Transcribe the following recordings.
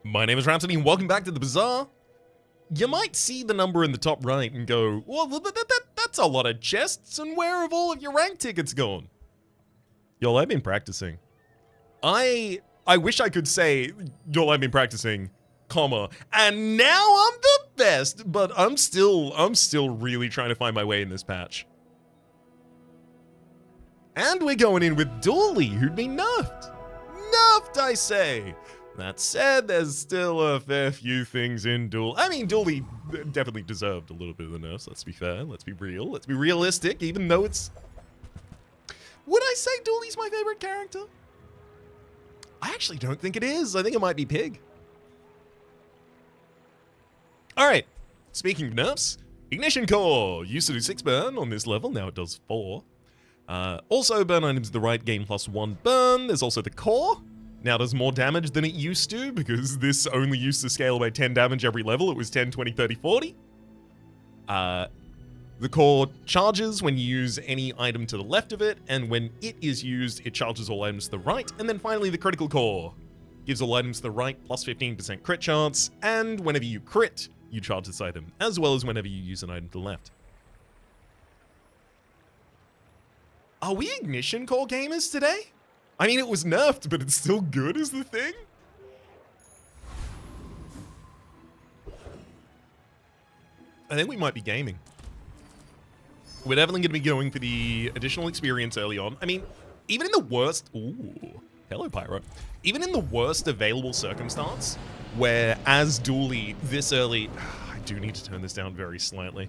My name is Rhapsody and welcome back to the Bazaar. You might see the number in the top right and go, well, that's a lot of chests, and where have all of your rank tickets gone? Y'all, I've been practicing. I wish I could say, y'all, I've been practicing, comma, and now I'm the best, but I'm still really trying to find my way in this patch. And we're going in with Dooley, who'd been nerfed. Nerfed, I say. That said, there's still a fair few things in Dooley. I mean, Dooley definitely deserved a little bit of the nerfs, let's be fair, let's be real, let's be realistic, even though it's... Would I say Dooley's my favorite character? I actually don't think it is. I think it might be Pig. Alright, speaking of nerfs, Ignition Core used to do 6 burn on this level, now it does 4. Also, burn items the right gain +1 burn. There's also the core. Now does more damage than it used to, because this only used to scale by 10 damage every level. It was 10, 20, 30, 40. The core charges when you use any item to the left of it, and when it is used, it charges all items to the right. And then finally, the critical core gives all items to the right plus 15% crit chance, and whenever you crit, you charge this item, as well as whenever you use an item to the left. Are we Ignition Core gamers today? I mean, it was nerfed, but it's still good is the thing? I think we might be gaming. We're definitely going to be going for the additional experience early on. I mean, even in the worst... Ooh, hello, Pyro. Even in the worst available circumstance, where as Dooley this early... I do need to turn this down very slightly.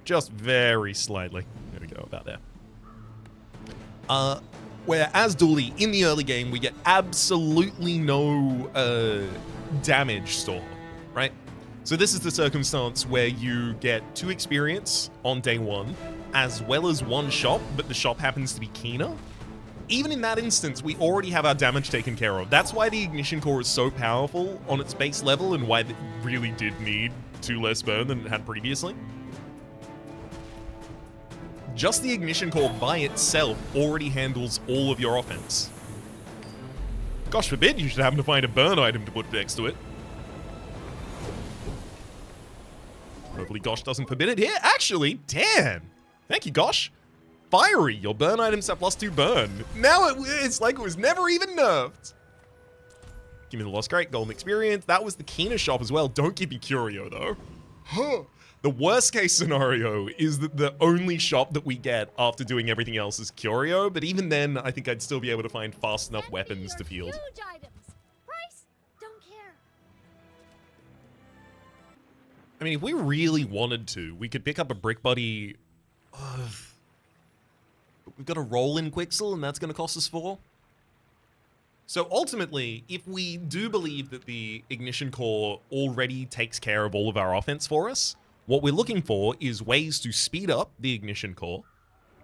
Just very slightly. There we go, about there. Where as Dooley, in the early game, we get absolutely no damage store, right? So this is the circumstance where you get 2 experience on day 1, as well as 1 shop, but the shop happens to be keener. Even in that instance, we already have our damage taken care of. That's why the Ignition Core is so powerful on its base level, and why it really did need 2 less burn than it had previously. Just the Ignition Core by itself already handles all of your offense. Gosh forbid you should happen to find a burn item to put next to it. Hopefully Gosh doesn't forbid it here. Actually, damn! Thank you, Gosh. Fiery, your burn items have +2 burn. Now it's like it was never even nerfed. Give me the Lost Crate, golden experience. That was the keener shop as well. Don't give me Curio though. Huh. The worst case scenario is that the only shop that we get after doing everything else is Curio, but even then, I think I'd still be able to find fast enough weapons to field. Huge items. Price? Don't care. I mean, if we really wanted to, we could pick up a Brick Buddy. We've got a roll-in Quixel, and that's going to cost us 4. So ultimately, if we do believe that the Ignition Core already takes care of all of our offense for us, what we're looking for is ways to speed up the Ignition Core,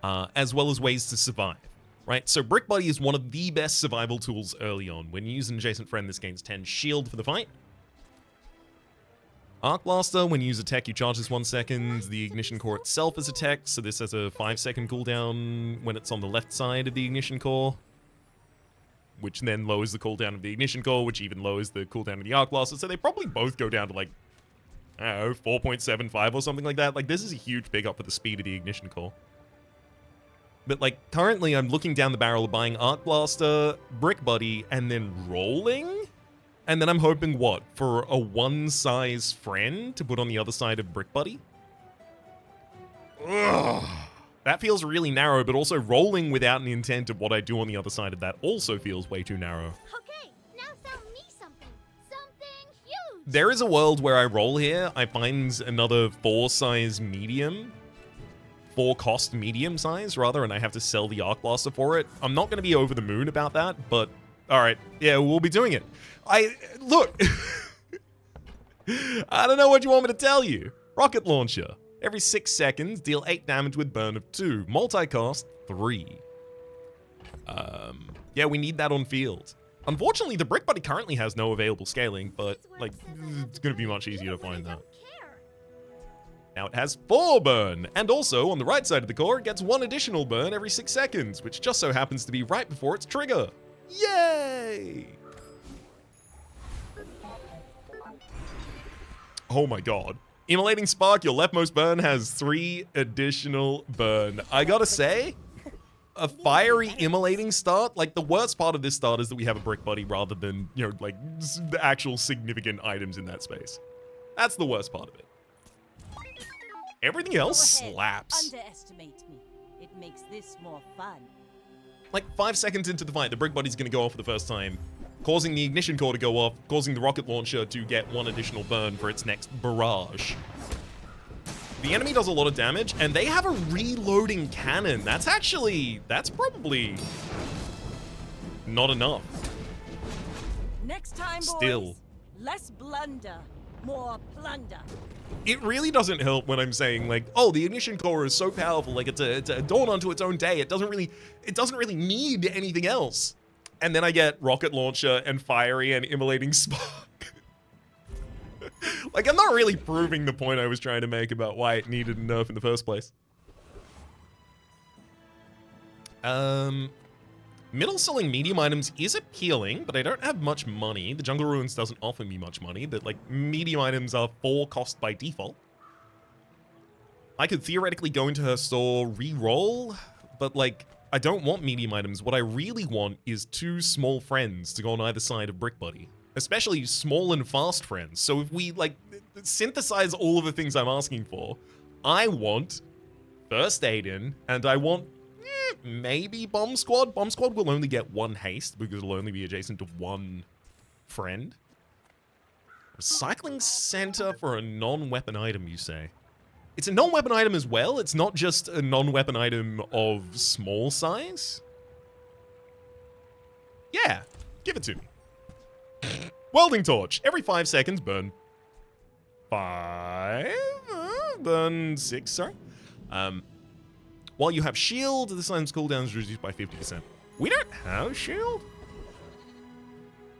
as well as ways to survive, right? So Brick Buddy is one of the best survival tools early on. When you use an adjacent friend, this gains 10 shield for the fight. Arc Blaster, when you use a tech, you charge this 1 second. The Ignition Core itself is a tech, so this has a 5-second cooldown when it's on the left side of the Ignition Core, which then lowers the cooldown of the Ignition Core, which even lowers the cooldown of the Arc Blaster. So they probably both go down to like, I don't know, 4.75 or something like that. Like, this is a huge pickup for the speed of the Ignition Core. But, like, currently I'm looking down the barrel of buying Arc Blaster, Brick Buddy, and then rolling? And then I'm hoping, what, for a one-size friend to put on the other side of Brick Buddy? Ugh. That feels really narrow, but also rolling without an intent of what I do on the other side of that also feels way too narrow. Okay, now sell me something. Something huge. There is a world where I roll here, I find another 4-size medium, 4-cost medium size, rather, and I have to sell the Arc Blaster for it. I'm not going to be over the moon about that, but alright, yeah, we'll be doing it. Look, I don't know what you want me to tell you. Rocket Launcher. Every 6 seconds, deal 8 damage with burn of 2. Multi-cost, 3. Yeah, we need that on field. Unfortunately, the Brick Buddy currently has no available scaling, but, like, it's going to be much easier to find that. Now it has 4 burn, and also, on the right side of the core, it gets 1 additional burn every 6 seconds, which just so happens to be right before its trigger. Yay! Oh my god. Immolating Spark, your leftmost burn has 3 additional burn. I gotta say, a fiery immolating start, like the worst part of this start is that we have a brick buddy rather than, you know, like the actual significant items in that space. That's the worst part of it. Everything else slaps. Underestimate me. It makes this more fun. Like 5 seconds into the fight, the brick buddy's gonna go off for the first time, causing the ignition core to go off, causing the rocket launcher to get 1 additional burn for its next barrage. The enemy does a lot of damage, and they have a reloading cannon. That's probably not enough. Next time, Still. boys, less blunder, more plunder. It really doesn't help when I'm saying, like, oh, the ignition core is so powerful, like it's a dawn unto its own day. It doesn't really need anything else. And then I get rocket launcher and fiery and immolating spark. Like, I'm not really proving the point I was trying to make about why it needed a nerf in the first place. Middle selling medium items is appealing, but I don't have much money. The Jungle Ruins doesn't offer me much money. But, like, medium items are 4 cost by default. I could theoretically go into her store, re-roll, but, like, I don't want medium items. What I really want is 2 small friends to go on either side of Brick Buddy. Especially small and fast friends. So if we, like, synthesize all of the things I'm asking for, I want First Aid in, and I want maybe Bomb Squad. Bomb Squad will only get 1 haste because it'll only be adjacent to 1 friend. Recycling Center for a non-weapon item, you say? It's a non-weapon item as well. It's not just a non-weapon item of small size. Yeah, give it to me. Welding Torch. Every 5 seconds, burn 5. Burn 6, sorry. While you have shield, the item's cooldown is reduced by 50%. We don't have shield?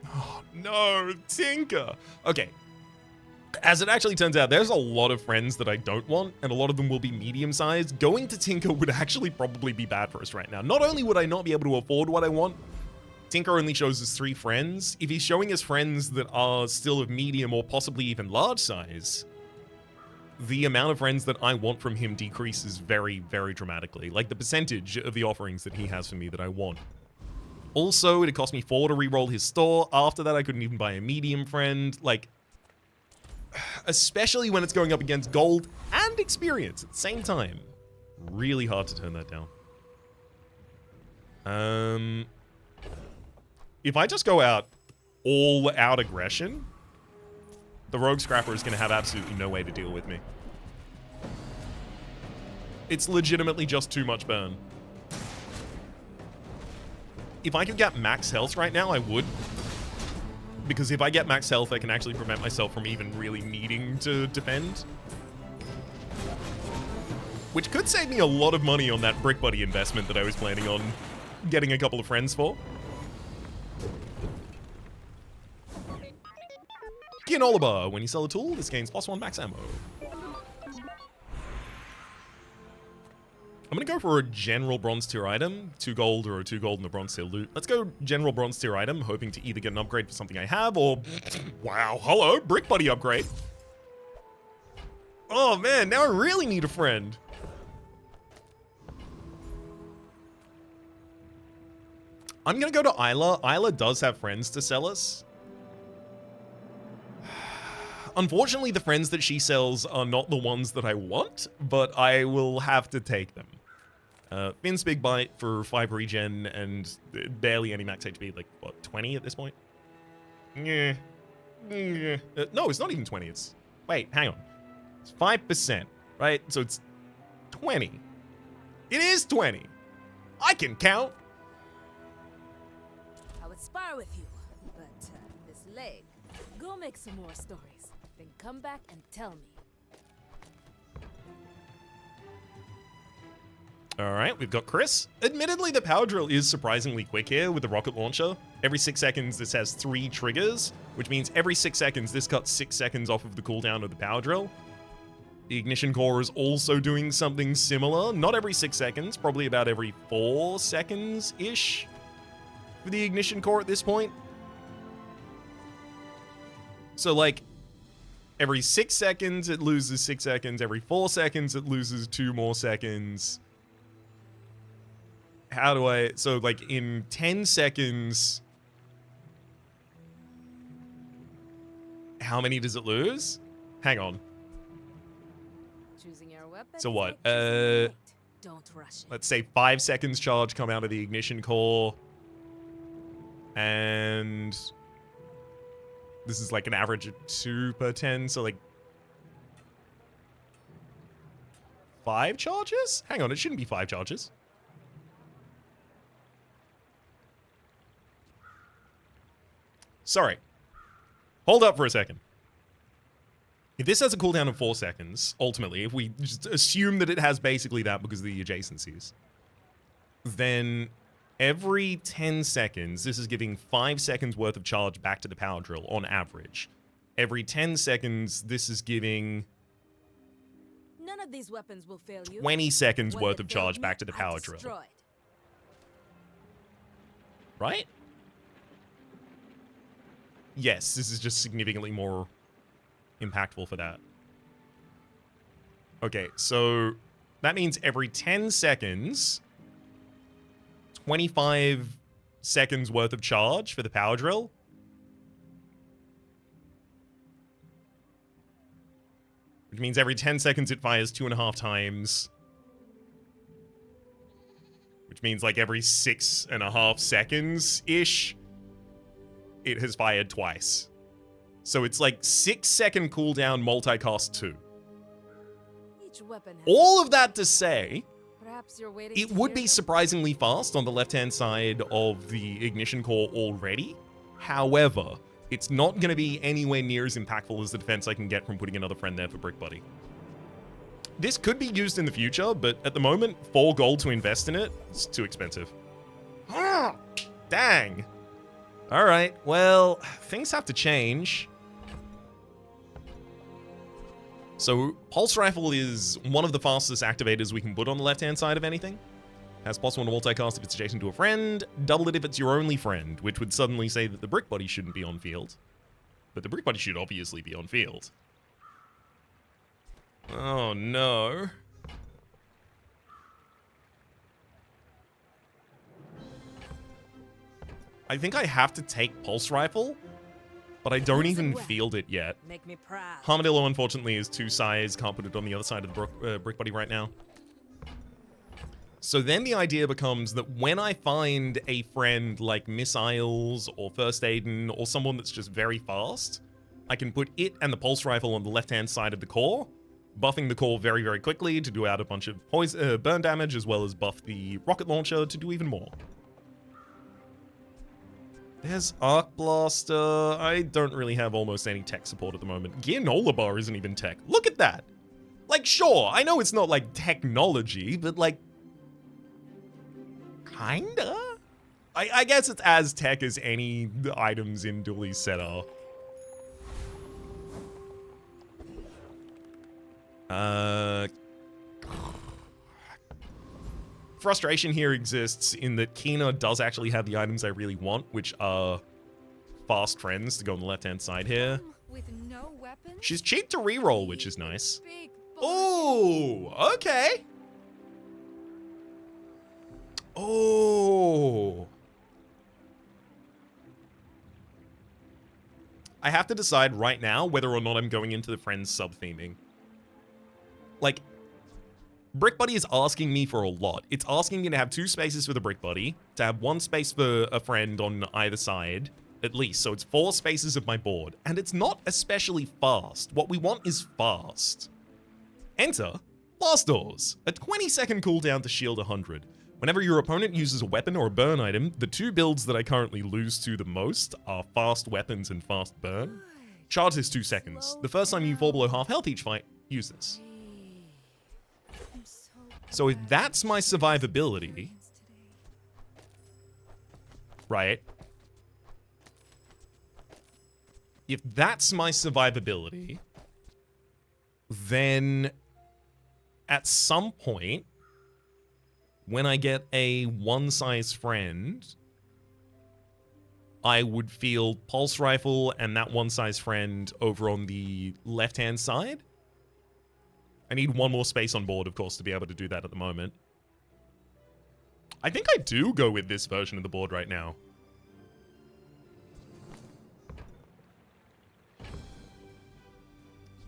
Oh, no, Tinker. Okay. As it actually turns out, there's a lot of friends that I don't want, and a lot of them will be medium-sized. Going to Tinker would actually probably be bad for us right now. Not only would I not be able to afford what I want, Tinker only shows us 3 friends. If he's showing us friends that are still of medium or possibly even large size, the amount of friends that I want from him decreases very, very dramatically. Like the percentage of the offerings that he has for me that I want. Also, it cost me 4 to re-roll his store. After that, I couldn't even buy a medium friend. Like, especially when it's going up against gold and experience at the same time. Really hard to turn that down. If I just go out all out aggression, the Rogue Scrapper is going to have absolutely no way to deal with me. It's legitimately just too much burn. If I could get max health right now, I would. Because if I get max health, I can actually prevent myself from even really needing to defend. Which could save me a lot of money on that Brick Buddy investment that I was planning on getting a couple of friends for. Kianoloba. When you sell a tool, this gains +1 max ammo. I'm going to go for a general bronze tier item. 2 gold or 2 gold and a bronze tier loot. Let's go general bronze tier item, hoping to either get an upgrade for something I have or... Wow, hello, Brick Buddy upgrade. Oh man, now I really need a friend. I'm going to go to Isla. Isla does have friends to sell us. Unfortunately, the friends that she sells are not the ones that I want, but I will have to take them. Finn's Big Bite for 5 regen and barely any max HP, like, what, 20 at this point? Yeah. No, it's not even 20. It's... Wait, hang on. It's 5%, right? So it's 20. It is 20. I can count. I would spar with you, but this leg. Go make some more stories, then come back and tell me. All right, we've got Chris. Admittedly, the power drill is surprisingly quick here with the rocket launcher. Every 6 seconds, this has 3 triggers, which means every 6 seconds, this cuts 6 seconds off of the cooldown of the power drill. The ignition core is also doing something similar. Not every 6 seconds, probably about every 4 seconds-ish for the ignition core at this point. So, like, Every 6 seconds, it loses 6 seconds. Every 4 seconds, it loses 2 more seconds. How do I... So, like, in 10 seconds... How many does it lose? Hang on. Choosing your weapon So is what? like choosing a mate. Don't rush it. Let's say 5 seconds charge come out of the ignition core. And... This is like an average of 2 per 10, so like... 5 charges? Hang on, it shouldn't be 5 charges. Sorry. Hold up for a second. If this has a cooldown of 4 seconds, ultimately, if we just assume that it has basically that because of the adjacencies, then every 10 seconds, this is giving 5 seconds worth of charge back to the power drill on average. Every 10 seconds, this is giving None of these weapons will fail you. 20 seconds One worth that of failed charge me, back to the I power drill. destroyed. Right? Yes, this is just significantly more impactful for that. Okay, so that means every 10 seconds, 25 seconds worth of charge for the power drill. Which means every 10 seconds it fires 2.5 times. Which means like every 6.5 seconds-ish, it has fired twice. So it's like 6-second cooldown multicast 2. Each weapon has All of that to say, Perhaps you're waiting it to would hear be them? surprisingly fast on the left-hand side of the ignition core already. However, it's not going to be anywhere near as impactful as the defense I can get from putting another friend there for Brick Buddy. This could be used in the future, but at the moment, 4 gold to invest in it is too expensive. Dang. All right, well, things have to change. So, Pulse Rifle is one of the fastest activators we can put on the left-hand side of anything. Has +1 to multicast if it's adjacent to a friend, double it if it's your only friend, which would suddenly say that the Brick Buddy shouldn't be on field. But the Brick Buddy should obviously be on field. Oh no. I think I have to take Pulse Rifle, but I don't even field it yet. Make me proud. Armadillo, unfortunately, is 2 size. Can't put it on the other side of the Brick Buddy right now. So then the idea becomes that when I find a friend like Miss Isles or First Aiden or someone that's just very fast, I can put it and the Pulse Rifle on the left-hand side of the core, buffing the core very, very quickly to do out a bunch of burn damage, as well as buff the rocket launcher to do even more. There's Arc Blaster. I don't really have almost any tech support at the moment. Gearnola Bar isn't even tech. Look at that. Like, sure, I know it's not like technology, but like, kinda? I guess it's as tech as any items in Dooley's set are. Frustration here exists in that Kina does actually have the items I really want, which are fast friends to go on the left-hand side here. With no weapons? She's cheap to reroll, which is nice. Big Oh, okay. Oh. I have to decide right now whether or not I'm going into the friends sub-theming. Like, Brick Buddy is asking me for a lot. It's asking me to have 2 spaces for the Brick Buddy, to have 1 space for a friend on either side, at least. So it's 4 spaces of my board. And it's not especially fast. What we want is fast. Enter Blast Doors, a 20-second cooldown to shield 100. Whenever your opponent uses a weapon or a burn item, the 2 builds that I currently lose to the most are fast weapons and fast burn. Charge is 2 seconds. The first time you fall below half health each fight, use this. So if that's my survivability, right? If that's my survivability, then at some point, when I get a 1 size friend, I would field Pulse Rifle and that one-size friend over on the left-hand side. I need one more space on board, of course, to be able to do that at the moment. I think I do go with this version of the board right now.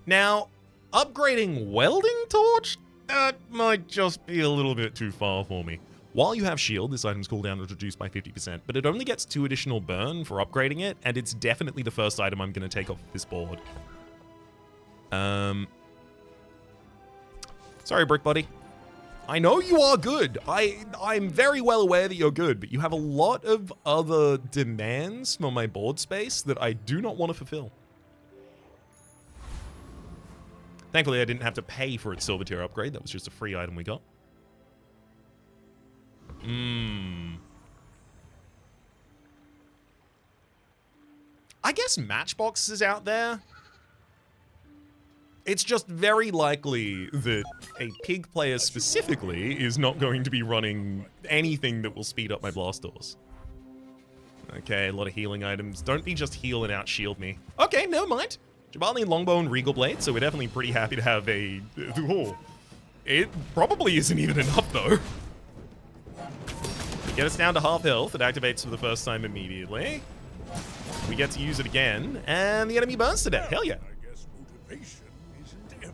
Now, upgrading Welding Torch? That might just be a little bit too far for me. While you have shield, this item's cooldown is reduced by 50%, but it only gets 2 additional burn for upgrading it, and it's definitely the first item I'm going to take off this board. Sorry, Brick Buddy. I know you are good. I'm very well aware that you're good, but you have a lot of other demands for my board space that I do not want to fulfill. Thankfully, I didn't have to pay for its silver tier upgrade. That was just a free item we got. I guess Matchbox is out there. It's just very likely that a pig player specifically is not going to be running anything that will speed up my blast doors. Okay, a lot of healing items. Don't be just heal and out shield me. Okay, never mind. Jabali Longbow and Regal Blade, so we're definitely pretty happy to have a... Oh, it probably isn't even enough, though. Get us down to half health. It activates for the first time immediately. We get to use it again, and the enemy burns to death. Hell yeah. I guess motivation isn't everything.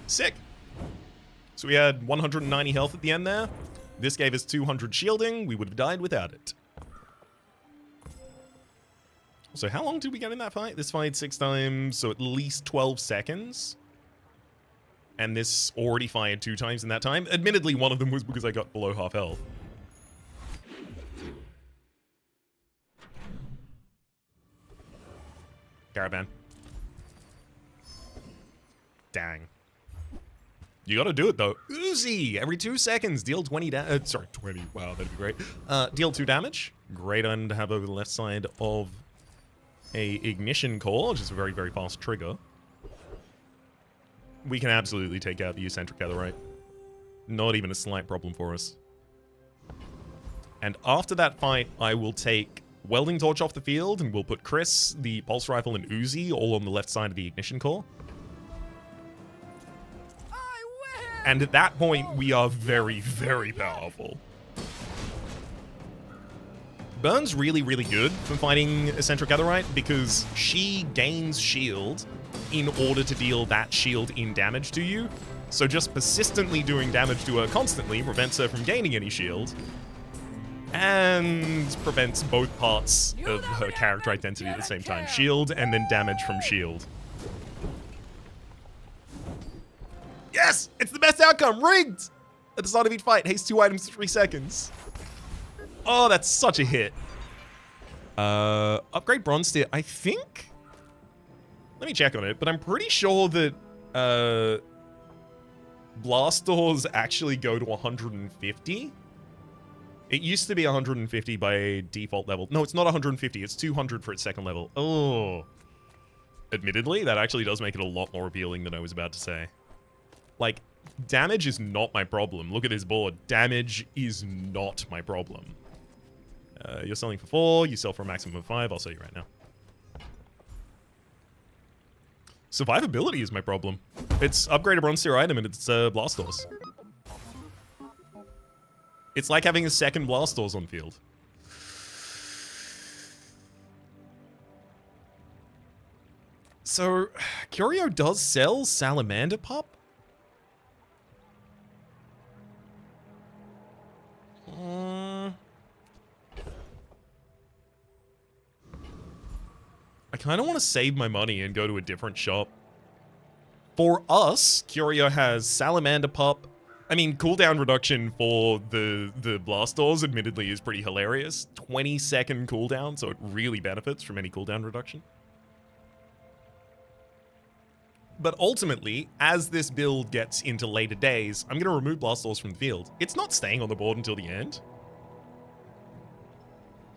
Sick. So we had 190 health at the end there. This gave us 200 shielding. We would have died without it. So how long did we get in that fight? This fight 6 times, so at least 12 seconds. And this already fired 2 times in that time. Admittedly, one of them was because I got below half health. Caravan. Dang. You gotta do it, though. Uzi! Every 2 seconds, deal 20 damage. Sorry, 20. Wow, that'd be great. Deal 2 damage. Great item to have over the left side of a ignition core, which is a very, very fast trigger. We can absolutely take out the eccentric Etherite. Not even a slight problem for us. And after that fight, I will take Welding Torch off the field, and we'll put Chris, the Pulse Rifle, and Uzi all on the left side of the ignition core. And at that point, we are very, very powerful. Burn's really, really good for fighting Eccentric Etherite because she gains shield in order to deal that shield in damage to you. So just persistently doing damage to her constantly prevents her from gaining any shield and prevents both parts of her character identity at the same time. Shield and then damage from shield. Yes! It's the best outcome! Rigged! At the start of each fight, haste 2 items for 3 seconds. Oh, that's such a hit. Upgrade Bronze Tier. I think... Let me check on it, but I'm pretty sure that blast doors actually go to 150. It used to be 150 by default level. No, it's not 150. It's 200 for its second level. Oh. Admittedly, that actually does make it a lot more appealing than I was about to say. Like, damage is not my problem. Look at this board. Damage is not my problem. You're selling for 4. You sell for a maximum of 5. I'll sell you right now. Survivability is my problem. It's upgrade a Bronze Tier item and it's blast doors. It's like having a second blast doors on field. So, Curio does sell Salamander Pup? I kind of want to save my money and go to a different shop. For us, Curio has Salamander Pup. I mean, cooldown reduction for the blast doors admittedly is pretty hilarious. 20-second cooldown, so it really benefits from any cooldown reduction. But ultimately, as this build gets into later days, I'm going to remove blast doors from the field. It's not staying on the board until the end.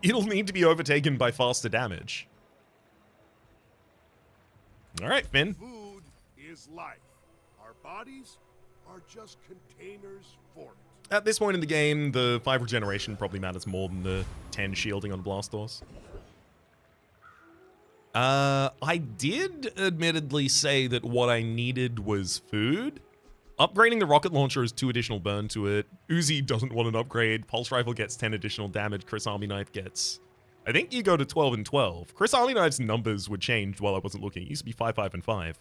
It'll need to be overtaken by faster damage. All right, Finn. Food is life. Our bodies are just containers for it. At this point in the game, the 5 regeneration probably matters more than the 10 shielding on Blast Doors. I did admittedly say that what I needed was food. Upgrading the rocket launcher is 2 additional burn to it. Uzi doesn't want an upgrade. Pulse rifle gets 10 additional damage. Chris Army Knife gets... I think you go to 12 and 12. Chris Army Knife's numbers were changed while I wasn't looking. It used to be 5, 5, and 5.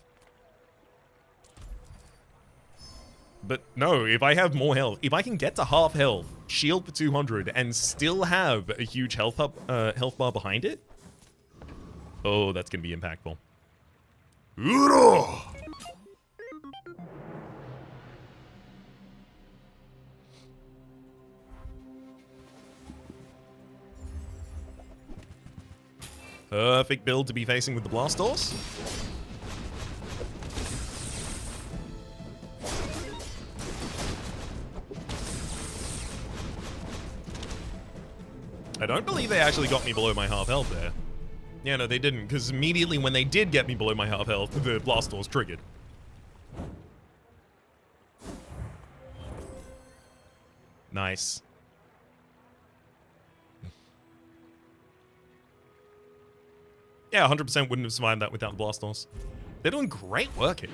But no, if I have more health, if I can get to half health, shield for 200, and still have a huge health bar behind it, oh, that's going to be impactful. Perfect build to be facing with the Blast Doors. I don't believe they actually got me below my half health there. Yeah, no, they didn't, because immediately when they did get me below my half health, the Blast Doors triggered. Nice. Yeah, 100% wouldn't have survived that without the Blast Doors. They're doing great work here.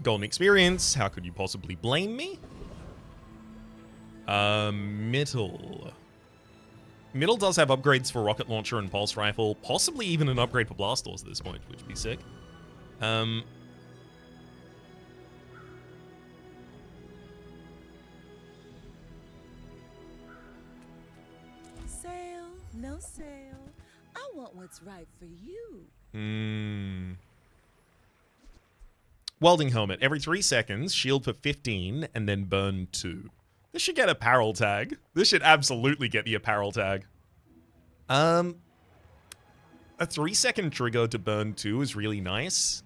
Golden experience. How could you possibly blame me? Middle. Middle does have upgrades for rocket launcher and pulse rifle. Possibly even an upgrade for Blast Doors at this point, which would be sick. Sale, no sale. I want what's right for you. Welding helmet. Every 3 seconds, shield for 15, and then burn 2. This should get apparel tag. This should absolutely get the apparel tag. A 3-second trigger to burn 2 is really nice.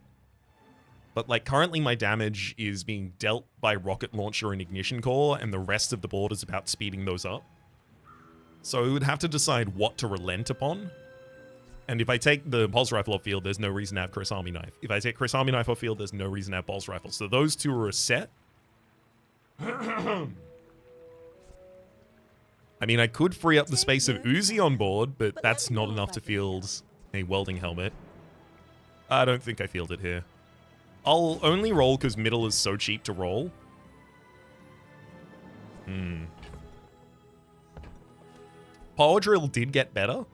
But, like, currently my damage is being dealt by rocket launcher and ignition core, and the rest of the board is about speeding those up. So we would have to decide what to relent upon. And if I take the pulse rifle off field, there's no reason to have Chris Army Knife. If I take Chris Army Knife off field, there's no reason to have pulse rifle. So those two are a set. I mean, I could free up the space of Uzi on board, but that's not enough to field a welding helmet. I don't think I field it here. I'll only roll because middle is so cheap to roll. Power drill did get better.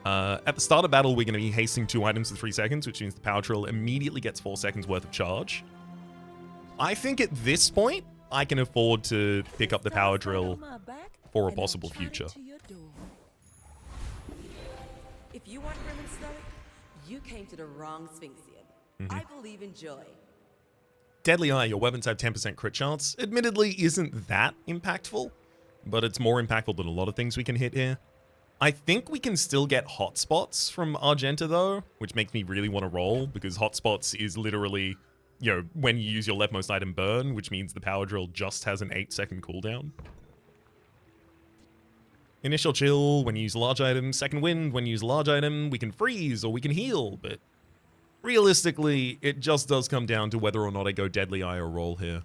At the start of battle, we're going to be hasting 2 items for 3 seconds, which means the power drill immediately gets 4 seconds worth of charge. I think at this point, I can afford to pick up the power drill for a possible future. If you want grim and stoic, you came to the wrong Sphinxian. I believe in joy. Deadly Eye, your weapons have 10% crit chance. Admittedly, isn't that impactful, but it's more impactful than a lot of things we can hit here. I think we can still get hotspots from Argenta, though, which makes me really want to roll, because hotspots is literally, you know, when you use your leftmost item burn, which means the power drill just has an 8-second cooldown. Initial chill when you use a large item. Second wind when you use a large item. We can freeze or we can heal, but realistically, it just does come down to whether or not I go Deadly Eye or roll here.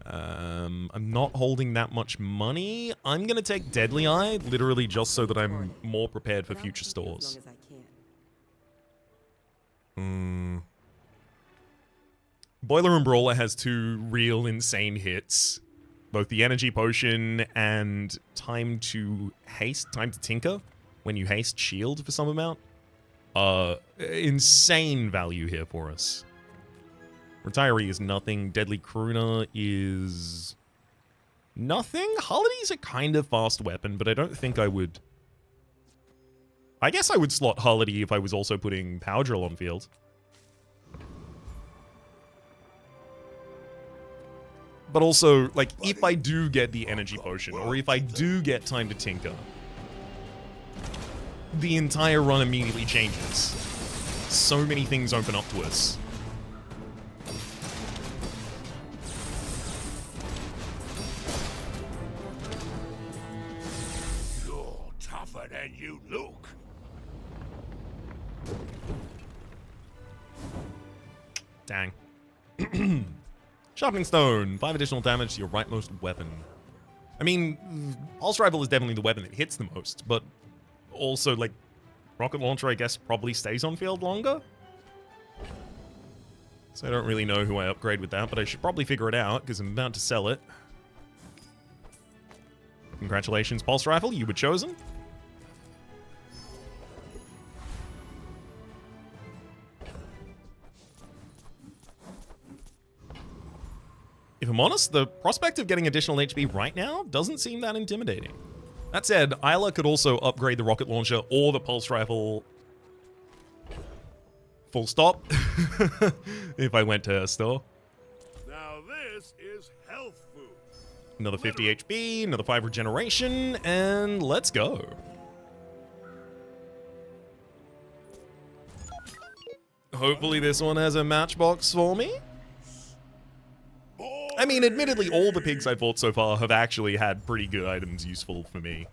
I'm not holding that much money. I'm going to take Deadly Eye, literally just so that I'm more prepared for future stores. Boiler and Brawler has 2 real insane hits. Both the energy potion and time to tinker, when you haste shield for some amount. Insane value here for us. Retiree is nothing. Deadly Crooner is nothing. Holiday is a kind of fast weapon, but I don't think I would... I guess I would slot Holiday if I was also putting Power Drill on field. But also, like, if I do get the energy potion, or if I do get time to tinker, the entire run immediately changes. So many things open up to us. You're tougher than you look. Dang. Sharpening Stone. 5 additional damage to your rightmost weapon. I mean, Pulse Rifle is definitely the weapon that hits the most, but also, like, Rocket Launcher, I guess, probably stays on field longer. So I don't really know who I upgrade with that, but I should probably figure it out, because I'm about to sell it. Congratulations, Pulse Rifle, you were chosen. If I'm honest, the prospect of getting additional HP right now doesn't seem that intimidating. That said, Isla could also upgrade the rocket launcher or the pulse rifle. Full stop. If I went to her store. Now this is health food. Another 50 HP, another 5 regeneration, and let's go. Hopefully this one has a matchbox for me. I mean, admittedly, all the pigs I've fought so far have actually had pretty good items useful for me.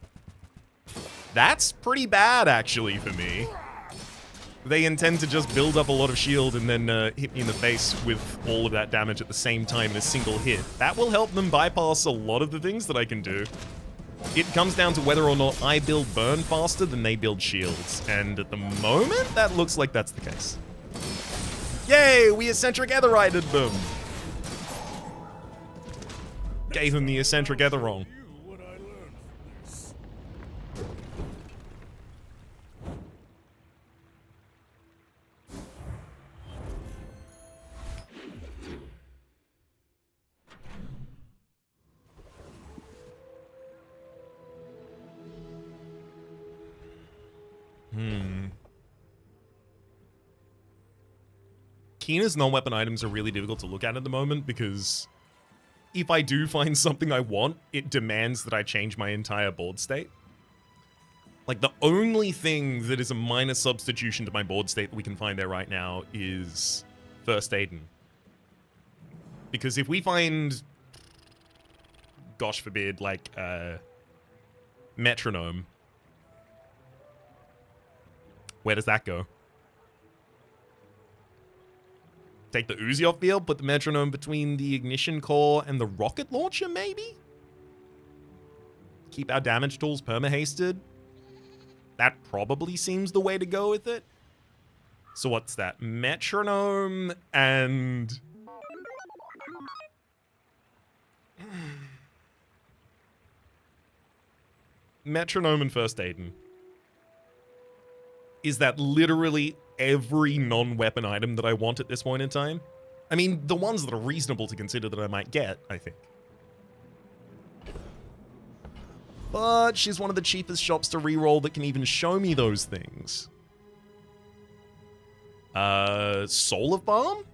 That's pretty bad, actually, for me. They intend to just build up a lot of shield and then hit me in the face with all of that damage at the same time in a single hit. That will help them bypass a lot of the things that I can do. It comes down to whether or not I build burn faster than they build shields. And at the moment, that looks like that's the case. Yay, we eccentric etherited them. Gave him the eccentric etherong. What I learned from this. Keena's non-weapon items are really difficult to look at the moment because if I do find something I want, it demands that I change my entire board state. Like, the only thing that is a minor substitution to my board state that we can find there right now is First Aiden. Because if we find, gosh forbid, like, Metronome, where does that go? Take the Uzi off field, put the Metronome between the Ignition Core and the Rocket Launcher, maybe? Keep our damage tools perma-hasted. That probably seems the way to go with it. So what's that? Metronome and... Metronome and First Aiden. Is that literally every non-weapon item that I want at this point in time? I mean, the ones that are reasonable to consider that I might get, I think. But she's one of the cheapest shops to reroll that can even show me those things. Solar Farm?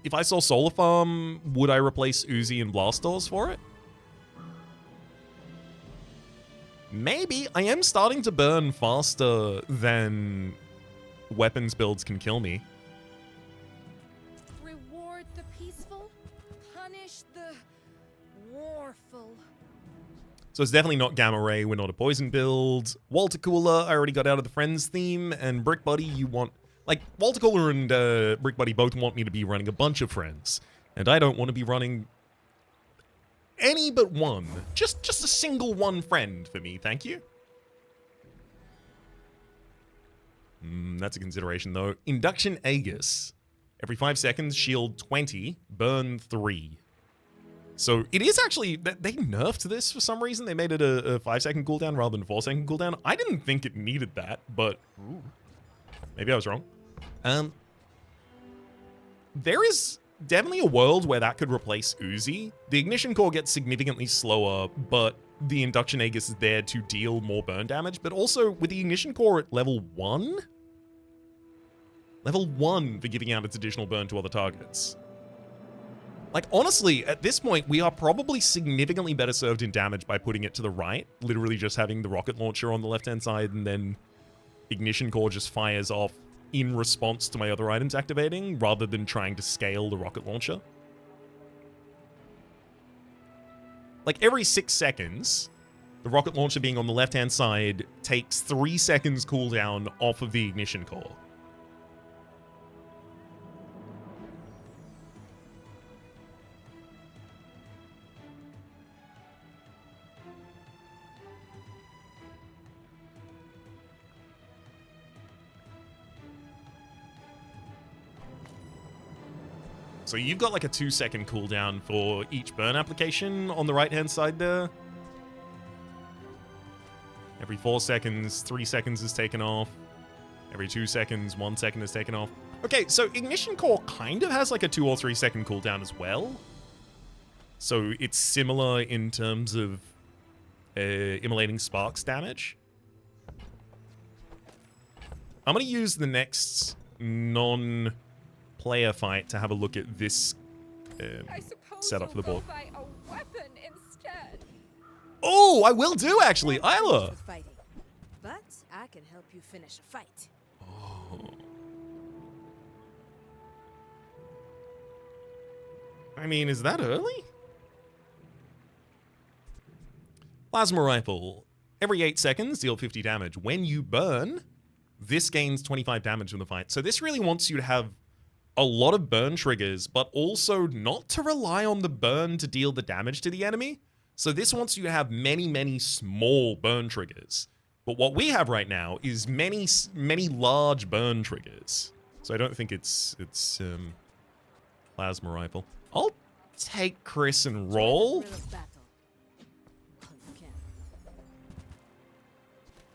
If I saw Solar Farm, would I replace Uzi and Blastors for it? Maybe. I am starting to burn faster than weapons builds can kill me. Reward the peaceful, punish the warful. So it's definitely not Gamma Ray, we're not a poison build. Water Cooler, I already got out of the Friends theme, and Brick Buddy, you want... Like, Water Cooler and Brick Buddy both want me to be running a bunch of Friends. And I don't want to be running any but one. Just a single one friend for me, thank you. That's a consideration, though. Induction Aegis. Every 5 seconds, shield 20, burn 3. So it is actually... They nerfed this for some reason. They made it a 5-second cooldown rather than a 4-second cooldown. I didn't think it needed that, but... Ooh, maybe I was wrong. There is definitely a world where that could replace Uzi. The Ignition Core gets significantly slower, but the Induction Aegis is there to deal more burn damage. But also, with the Ignition Core at level 1? Level 1 for giving out its additional burn to other targets. Like, honestly, at this point, we are probably significantly better served in damage by putting it to the right. Literally just having the rocket launcher on the left-hand side, and then Ignition Core just fires off in response to my other items activating, rather than trying to scale the rocket launcher. Like, every 6 seconds, the rocket launcher being on the left-hand side takes 3 seconds cooldown off of the Ignition Core. So you've got like a 2-second cooldown for each burn application on the right-hand side there. Every 4 seconds, 3 seconds is taken off. Every 2 seconds, 1 second is taken off. Okay, so Ignition Core kind of has like a 2 or 3 second cooldown as well. So it's similar in terms of immolating sparks damage. I'm going to use the next non-player fight to have a look at this setup for the board. Buy a weapon instead. Oh, I will do actually, Isla. Fighting, but I can help you finish a fight. Oh. I mean, is that early? Plasma rifle. Every 8 seconds, deal 50 damage. When you burn, this gains 25 damage from the fight. So this really wants you to have a lot of burn triggers, but also not to rely on the burn to deal the damage to the enemy. So this wants you to have many, many small burn triggers. But what we have right now is many, many large burn triggers. So I don't think it's plasma rifle. I'll take Chris and roll.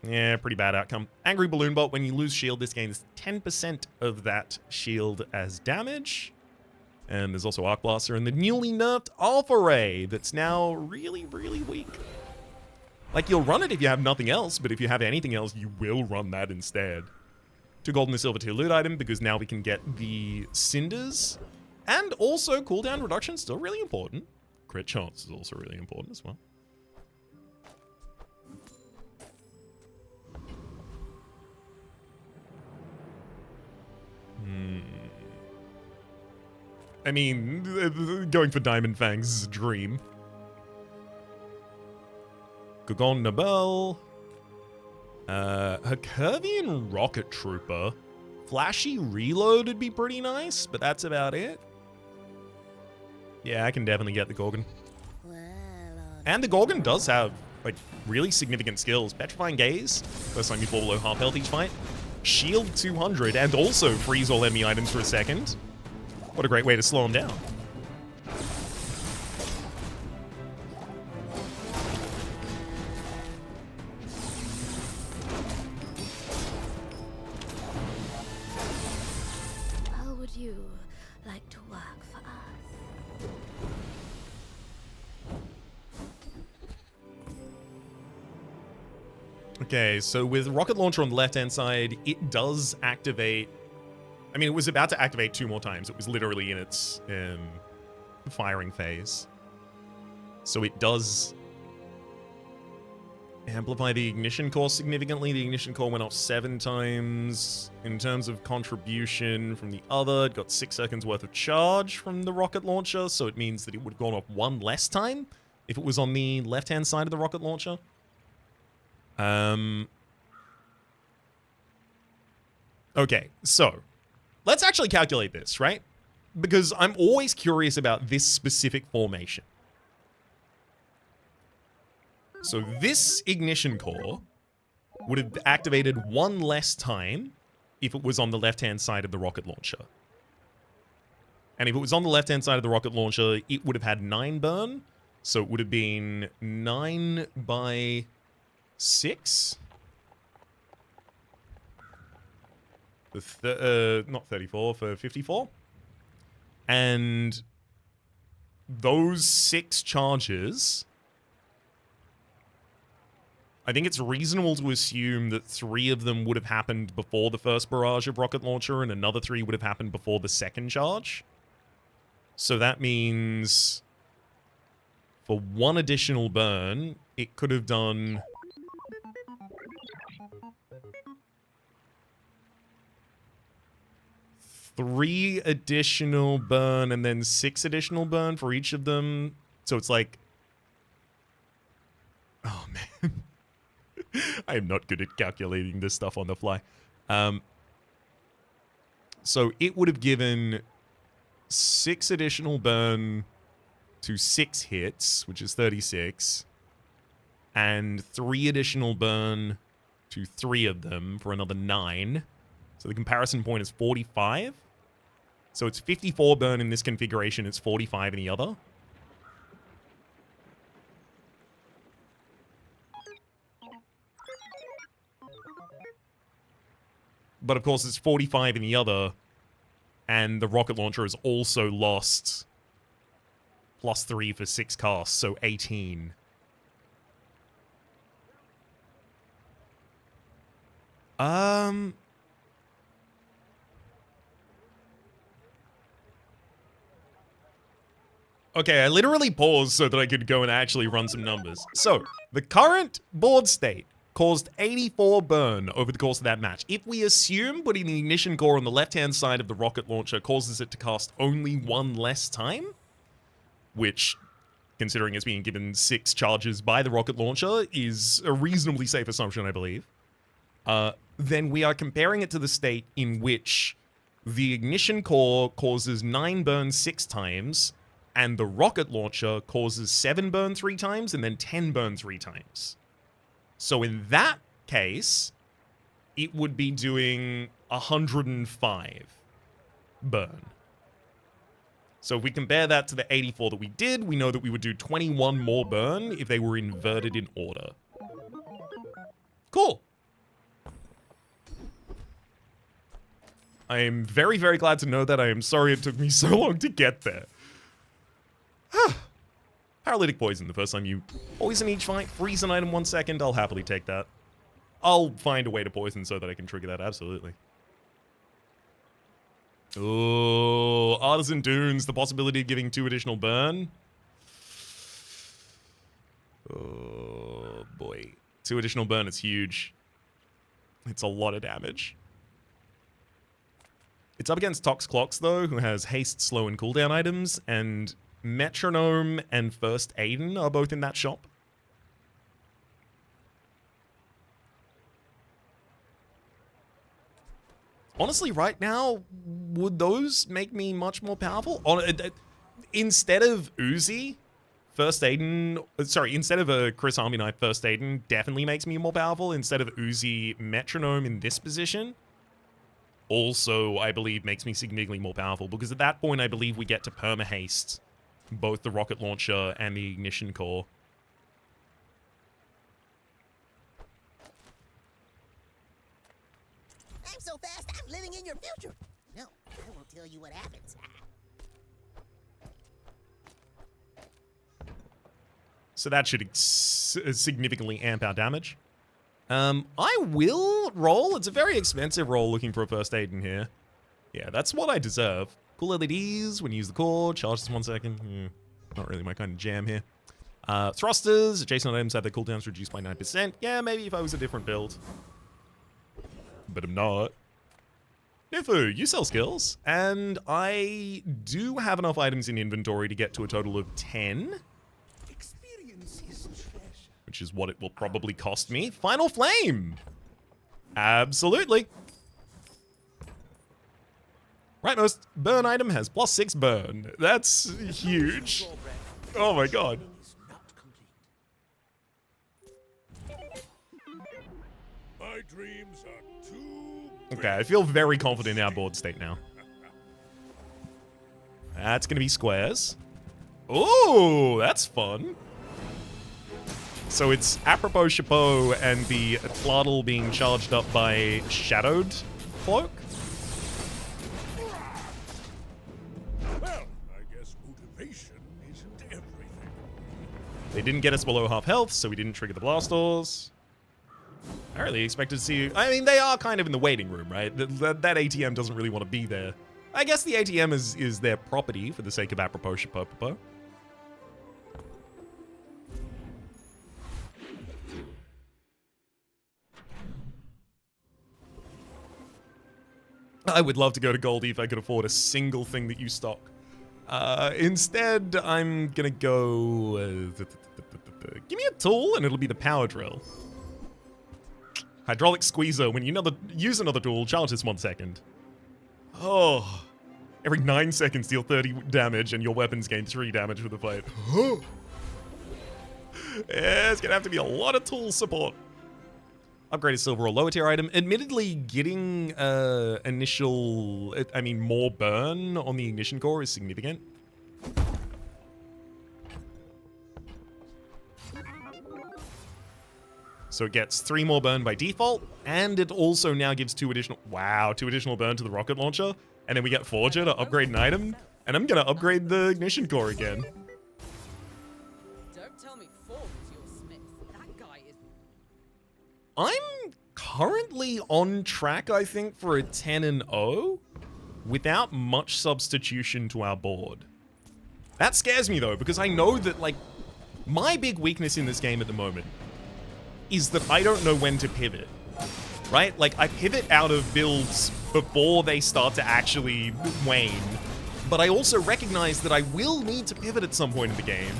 Yeah, pretty bad outcome. Angry Balloon Bolt, when you lose shield, this gains 10% of that shield as damage. And there's also Arc Blaster and the newly nerfed Alpha Ray that's now really, really weak. Like, you'll run it if you have nothing else, but if you have anything else, you will run that instead. 2 gold and a silver tier loot item, because now we can get the Cinders. And also, cooldown reduction, still really important. Crit chance is also really important as well. I mean, going for Diamond Fangs is a dream. Gogon Nabel. Hercuvian Rocket Trooper. Flashy Reload would be pretty nice, but that's about it. Yeah, I can definitely get the Gorgon. And the Gorgon does have, like, really significant skills. Petrifying Gaze, first time you fall below half health each fight. Shield 200, and also freeze all enemy items for a second. What a great way to slow them down. How would you like to work for us? Okay, so with Rocket Launcher on the left-hand side, it does activate... I mean, it was about to activate 2 more times. It was literally in its firing phase. So it does amplify the Ignition Core significantly. The Ignition Core went off 7 times. In terms of contribution from the other, it got 6 seconds worth of charge from the Rocket Launcher, so it means that it would have gone off 1 less time if it was on the left-hand side of the Rocket Launcher. Okay, so let's actually calculate this, right? Because I'm always curious about this specific formation. So this Ignition Core would have activated 1 less time if it was on the left-hand side of the rocket launcher. And if it was on the left-hand side of the rocket launcher, it would have had 9 burn. So it would have been 9 by 6. Not 34, for 54. And those 6 charges, I think it's reasonable to assume that 3 of them would have happened before the first barrage of rocket launcher and another 3 would have happened before the second charge. So that means for 1 additional burn, it could have done... three additional burn and then 6 additional burn for each of them. So it's like... Oh, man. I am not good at calculating this stuff on the fly. So it would have given 6 additional burn to 6 hits, which is 36. And 3 additional burn to 3 of them for another 9. So the comparison point is 45. So it's 54 burn in this configuration, it's 45 in the other. But of course, it's 45 in the other, and the rocket launcher has also lost +3 for 6 casts, so 18. Okay, I literally paused so that I could go and actually run some numbers. So, the current board state caused 84 burn over the course of that match. If we assume putting the ignition core on the left-hand side of the rocket launcher causes it to cast only 1 less time, which, considering it's being given 6 charges by the rocket launcher, is a reasonably safe assumption, I believe, then we are comparing it to the state in which the ignition core causes 9 burn 6 times, and the rocket launcher causes 7 burn 3 times, and then 10 burn 3 times. So in that case, it would be doing 105 burn. So if we compare that to the 84 that we did, we know that we would do 21 more burn if they were inverted in order. Cool. I am very, very glad to know that. I am sorry it took me so long to get there. Paralytic poison, the first time you poison each fight, freeze an item 1 second, I'll happily take that. I'll find a way to poison so that I can trigger that, absolutely. Oh, Artisan Dunes, the possibility of giving 2 additional burn. Oh, boy. 2 additional burn is huge. It's a lot of damage. It's up against Tox Clocks, though, who has haste, slow, and cooldown items, and Metronome and First Aiden are both in that shop. Honestly, right now, would those make me much more powerful? Instead of Uzi, First Aiden... Sorry, instead of a Chris Army Knife, First Aiden definitely makes me more powerful. Instead of Uzi, Metronome in this position also, I believe, makes me significantly more powerful. Because at that point, I believe we get to perma-haste both the rocket launcher and the ignition core. I'm so fast, I'm living in your future. No, I won't tell you what happens. So that should significantly amp our damage. I will roll. It's a very expensive roll looking for a first aid in here. Yeah, that's what I deserve. Cool LEDs when you use the core. Charge this 1 second. Not really my kind of jam here. Thrusters. Adjacent items have their cooldowns reduced by 9%. Yeah, maybe if I was a different build. But I'm not. Nifu, you sell skills. And I do have enough items in inventory to get to a total of 10. Experience is treasure. Which is what it will probably cost me. Final Flame! Absolutely. Rightmost burn item has +6 burn. That's huge. Oh my god. My dreams are too Okay, I feel very confident in our board state now. That's gonna be squares. Oh, that's fun. So it's apropos chapeau and the Tlardle being charged up by Shadowed Cloak. well. I guess motivation isn't everything. They didn't get us below half health, so we didn't trigger the blast doors. I really expected to see... I mean, they are kind of in the waiting room, right? That ATM doesn't really want to be there. I guess the ATM is their property for the sake of apropos chapeau. I would love to go to Goldie if I could afford a single thing that you stock. Instead, I'm gonna go... give me a tool and it'll be the power drill. Hydraulic squeezer. When you use another tool, charge this 1 second. Oh. Every 9 seconds, deal 30 damage and your weapons gain 3 damage for the fight. Yeah, it's gonna have to be a lot of tool support. Upgrade a silver or lower tier item. Admittedly, getting more burn on the ignition core is significant. So it gets 3 more burn by default, and it also now gives 2 additional burn to the rocket launcher, and then we get Forger to upgrade an item, and I'm gonna upgrade the ignition core again. Don't tell me Ford was your Smith. That guy is. I'm currently on track, I think, for a 10-0 without much substitution to our board. That scares me, though, because I know that, like, my big weakness in this game at the moment is that I don't know when to pivot, right? Like, I pivot out of builds before they start to actually wane, but I also recognize that I will need to pivot at some point in the game.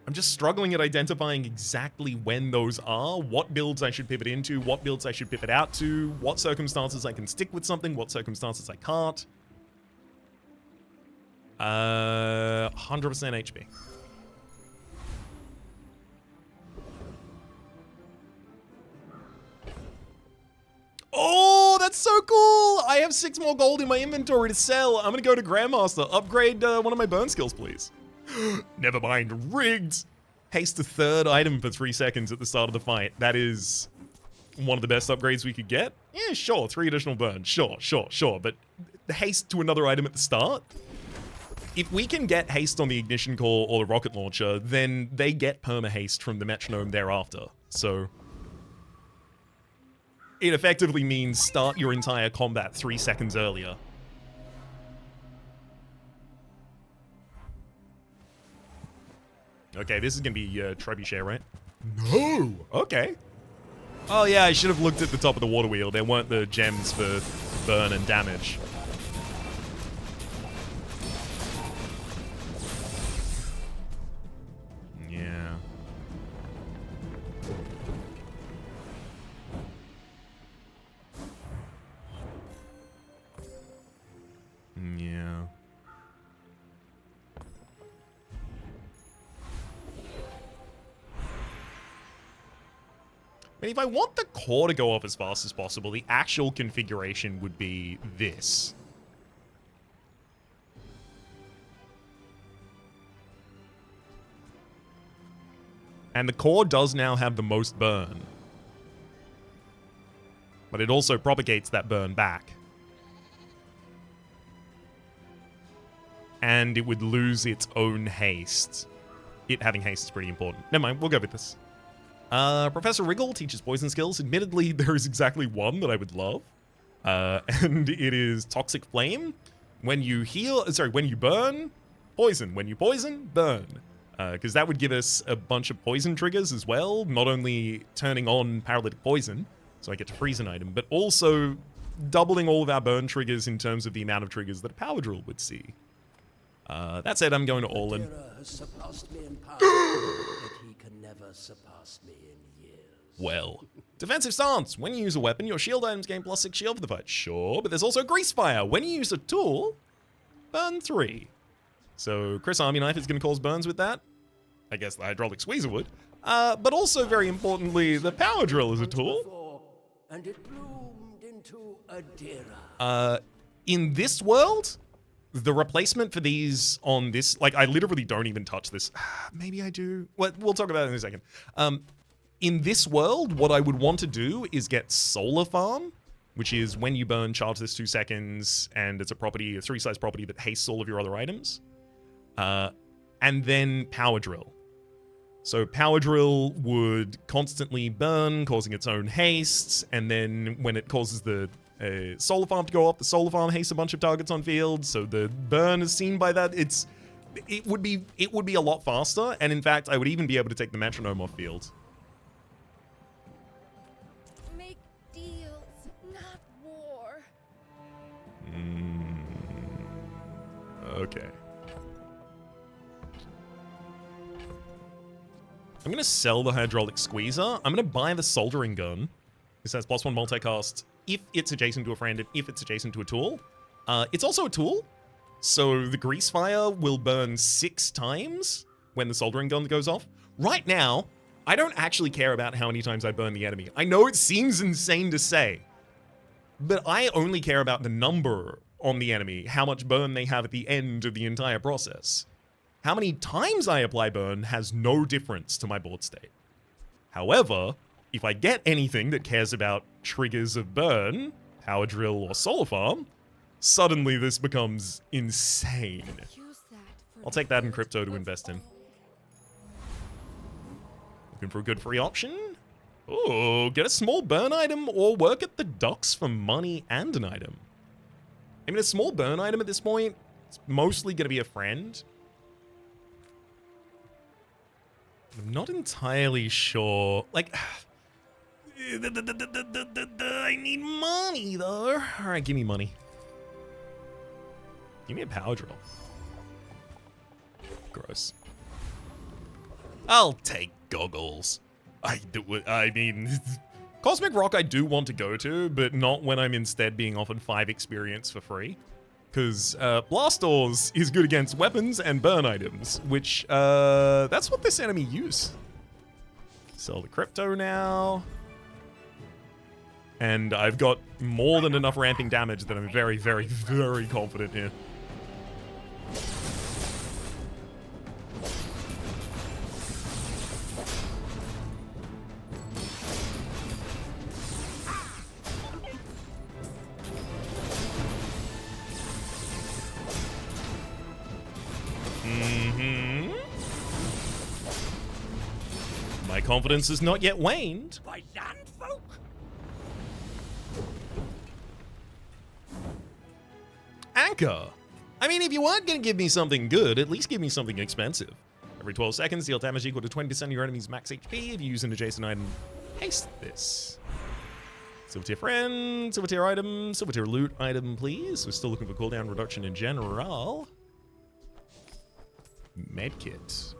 I'm just struggling at identifying exactly when those are, what builds I should pivot into, what builds I should pivot out to, what circumstances I can stick with something, what circumstances I can't. 100% HP. Oh, that's so cool! I have 6 more gold in my inventory to sell. I'm gonna go to Grandmaster. Upgrade one of my burn skills, please. Never mind. Rigged! Haste a 3rd item for 3 seconds at the start of the fight. That is one of the best upgrades we could get. Yeah, sure. 3 additional burn. Sure. But haste to another item at the start? If we can get haste on the ignition core or the rocket launcher, then they get perma-haste from the metronome thereafter. So it effectively means start your entire combat 3 seconds earlier. Okay, this is gonna be trebuchet, right? No! Okay. Oh yeah, I should have looked at the top of the water wheel. There weren't the gems for burn and damage. Yeah. Yeah. I mean, if I want the core to go off as fast as possible, the actual configuration would be this. And the core does now have the most burn. But it also propagates that burn back. And it would lose its own haste. It having haste is pretty important. Never mind, we'll go with this. Professor Wriggle teaches poison skills. Admittedly, there is exactly one that I would love. And it is Toxic Flame. When you burn, poison. When you poison, burn. Because that would give us a bunch of poison triggers as well. Not only turning on paralytic poison, so I get to freeze an item, but also doubling all of our burn triggers in terms of the amount of triggers that a power drill would see. That said, I'm going to all in. Has surpassed me in power, but he can never surpass me in years. Well, defensive stance. When you use a weapon, your shield items gain +6 shield for the fight. Sure, but there's also grease fire. When you use a tool, burn 3. So Chris Army Knife is going to cause burns with that. I guess the hydraulic squeezer would. But also, very importantly, the power drill is a tool. And it bloomed into a In this world, the replacement for these on this, like, I literally don't even touch this. Maybe I do. Well, we'll talk about it in a second. In this world, what I would want to do is get Solar Farm, which is when you burn, charge this 2 seconds, and it's a property, a 3-size property that hastes all of your other items. And then Power Drill. So Power Drill would constantly burn, causing its own haste, and then when it causes the Solar Farm to go off, the Solar Farm hastes a bunch of targets on field, so the burn is seen by that. It would be a lot faster, and in fact, I would even be able to take the metronome off field. Make deals, not war. Okay. I'm going to sell the hydraulic squeezer. I'm going to buy the soldering gun. It says +1 multicast if it's adjacent to a friend and if it's adjacent to a tool. It's also a tool, So the grease fire will burn 6 times when the soldering gun goes off. Right now, I don't actually care about how many times I burn the enemy. I know it seems insane to say, but I only care about the number on the enemy, how much burn they have at the end of the entire process. How many times I apply burn has no difference to my board state. However, if I get anything that cares about triggers of burn, power drill, or solar farm, suddenly this becomes insane. I'll take that in crypto to invest in. Looking for a good free option? Oh, get a small burn item or work at the docks for money and an item. I mean, a small burn item at this point, it's mostly going to be a friend. I'm not entirely sure. Like, I need money, though. All right, give me money. Give me a power drill. Gross. I'll take goggles. I mean, Cosmic Rock I do want to go to, but not when I'm instead being offered 5 experience for free. Because Blast Doors is good against weapons and burn items, which, that's what this enemy use. Sell the crypto now. And I've got more than enough ramping damage that I'm very, very, very confident here. My confidence has not yet waned. By landfolk? Anchor. I mean, if you weren't going to give me something good, at least give me something expensive. Every 12 seconds, deal damage equal to 20% of your enemy's max HP. If you use an adjacent item, haste this. Silver tier friend, silver tier item, silver tier loot item, please. We're still looking for cooldown reduction in general. Medkit.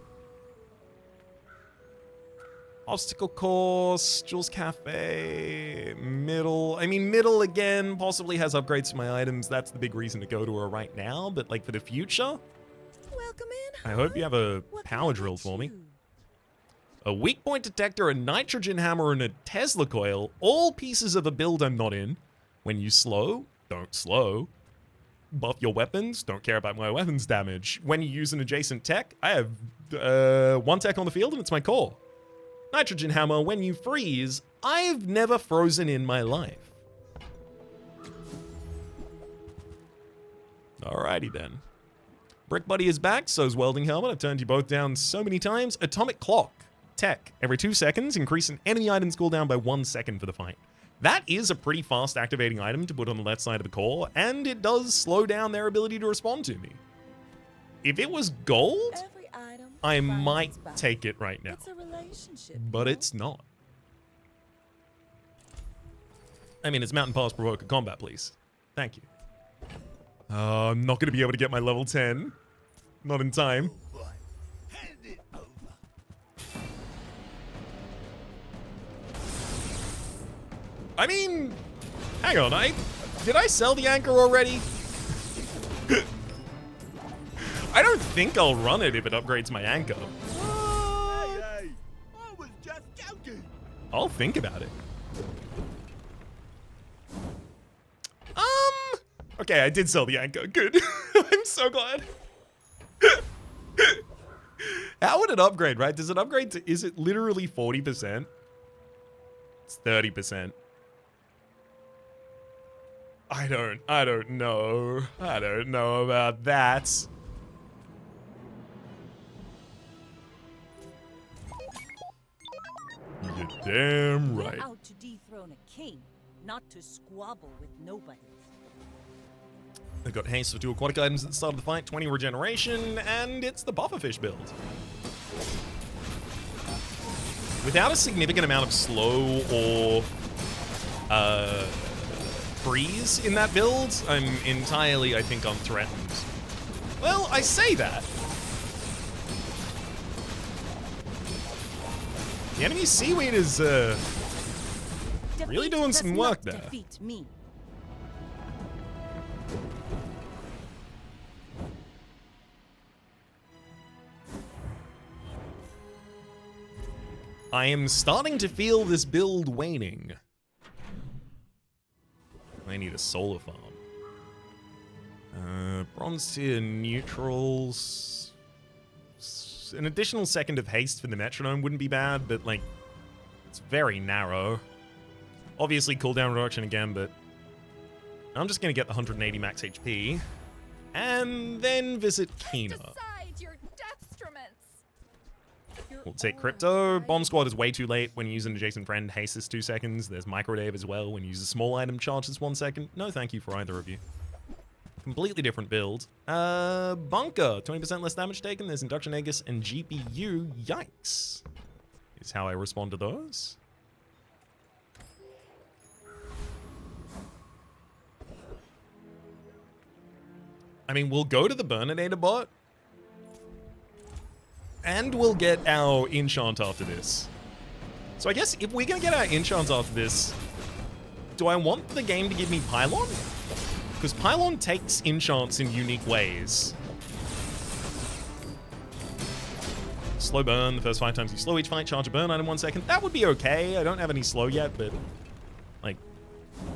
Obstacle course, Jules Cafe, middle. I mean, middle again possibly has upgrades to my items. That's the big reason to go to her right now. But like for the future, Welcome in. I hope you have a What can power I drill get for me. you? A weak point detector, a nitrogen hammer, and a Tesla coil. All pieces of a build I'm not in. When you slow, don't slow. Buff your weapons, don't care about my weapons damage. When you use an adjacent tech, I have 1 tech on the field and it's my core. Nitrogen hammer, when you freeze, I've never frozen in my life. Alrighty then. Brick Buddy is back, so's Welding Helmet. I've turned you both down so many times. Atomic Clock. Tech. Every 2 seconds, increase an enemy item's cooldown by 1 second for the fight. That is a pretty fast activating item to put on the left side of the core, and it does slow down their ability to respond to me. If it was gold, Every item I finds might its balance. take it right now. It's a relationship, But no? it's not. I mean, it's Mountain Pass Provoker Combat, please. Thank you. I'm not going to be able to get my level 10. Not in time. Hand it over. I mean, hang on, did I sell the anchor already? I don't think I'll run it if it upgrades my anchor. Hey, I was just joking. I'll think about it. Okay, I did sell the anchor. Good. I'm so glad. How would it upgrade, right? Does it upgrade to, is it literally 40%? It's 30%. I don't know. I don't know about that. You're damn right. We're out to dethrone a king, not to squabble with nobody. They've got haste for 2 aquatic items at the start of the fight, 20 regeneration, and it's the Bufferfish build. Without a significant amount of slow or freeze in that build, I'm entirely, I think, unthreatened. Well, I say that. The enemy seaweed is really Defeat doing some does work not there. Defeat me. I am starting to feel this build waning. I need a solar farm. Bronze tier neutrals. An additional second of haste for the metronome wouldn't be bad, but like, it's very narrow. Obviously cooldown reduction again, but I'm just gonna get the 180 max HP. And then visit Kina. Your We'll take Crypto. Bomb Squad is way too late when you use an adjacent friend. Haste is 2 seconds. There's Microdave as well. When you use a small item, charges 1 second. No thank you for either of you. Completely different build. Bunker. 20% less damage taken. There's Induction Aegis and GPU. Yikes. Is how I respond to those. I mean, we'll go to the Burninator bot. And we'll get our enchant after this. So I guess if we're gonna get our enchant after this, do I want the game to give me Pylon? Because Pylon takes enchants in unique ways. Slow burn the first 5 times you slow each fight, charge a burn item 1 second. That would be okay. I don't have any slow yet, but like,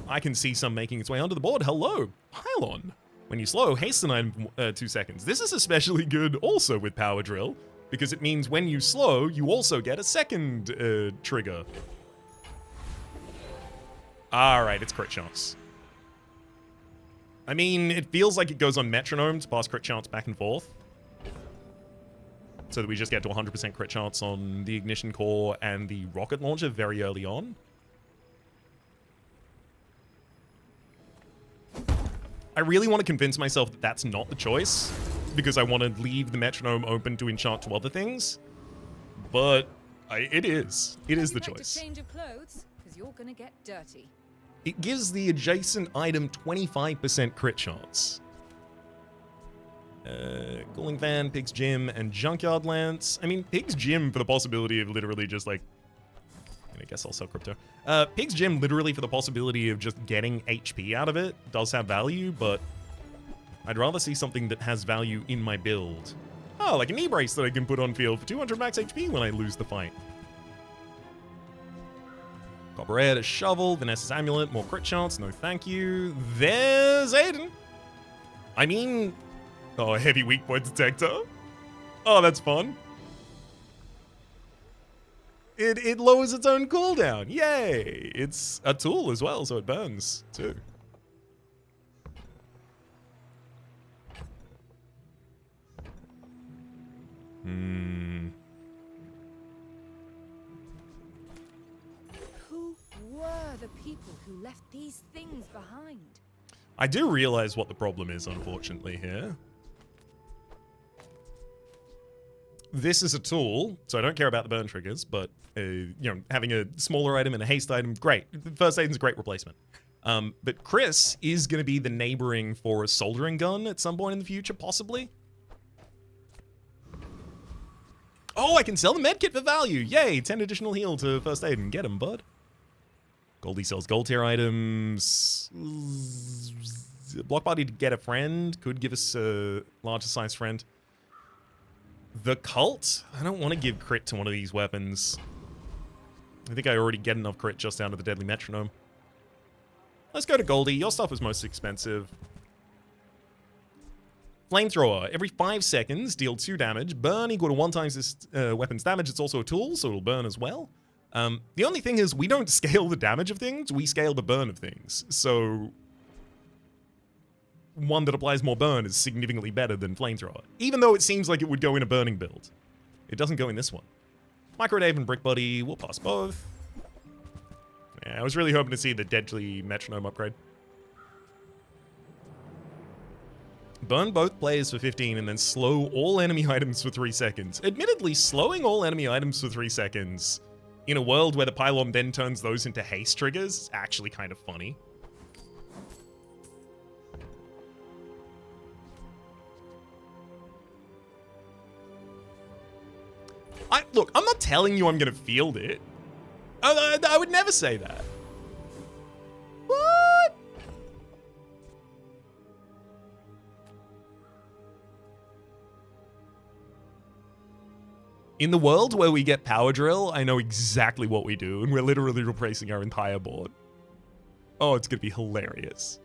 I can see some making its way onto the board. Hello, Pylon. When you slow, hasten item 2 seconds. This is especially good also with Power Drill, because it means when you slow, you also get a second trigger. Alright, it's crit chance. I mean, it feels like it goes on metronome to pass crit chance back and forth. So that we just get to 100% crit chance on the ignition core and the rocket launcher very early on. I really want to convince myself that that's not the choice, because I want to leave the metronome open to enchant to other things. But it is. It is the choice. Change of clothes, because you're gonna get dirty. It gives the adjacent item 25% crit chance. Cooling Fan, Pig's Gym, and Junkyard Lance. I mean, Pig's Gym for the possibility of literally just like... I guess I'll sell Crypto. Pig's Gym literally for the possibility of just getting HP out of it does have value, but I'd rather see something that has value in my build. Oh, like a knee brace that I can put on field for 200 max HP when I lose the fight. Copper Air to Shovel, Vanessa's Amulet, more crit chance, no thank you. There's Aiden. I mean... Oh, heavy weak point detector. Oh, that's fun. It lowers its own cooldown. Yay! It's a tool as well, so it burns too. Who were the people who left these things behind? I do realize what the problem is, unfortunately, here. This is a tool, so I don't care about the burn triggers, but, you know, having a smaller item and a haste item, great. First Aiden's a great replacement. But Chris is going to be the neighboring for a soldering gun at some point in the future, possibly. Oh, I can sell the medkit for value. Yay, 10 additional heal to First Aiden. Get him, bud. Goldie sells gold tier items. Block Party to get a friend. Could give us a larger size friend. The Cult? I don't want to give crit to one of these weapons. I think I already get enough crit just down to the Deadly Metronome. Let's go to Goldie. Your stuff was most expensive. Flamethrower. Every 5 seconds, deal 2 damage. Burn equal to 1 times this weapon's damage. It's also a tool, so it'll burn as well. The only thing is we don't scale the damage of things. We scale the burn of things. So... one that applies more burn is significantly better than Flamethrower, even though it seems like it would go in a burning build. It doesn't go in this one. Microdave and Brick Buddy, we'll pass both. Yeah, I was really hoping to see the Deadly Metronome upgrade. Burn both players for 15 and then slow all enemy items for 3 seconds. Admittedly, slowing all enemy items for 3 seconds in a world where the Pylon then turns those into haste triggers is actually kind of funny. Look, I'm not telling you I'm going to field it. I would never say that. What? In the world where we get power drill, I know exactly what we do, and we're literally replacing our entire board. Oh, it's gonna be hilarious.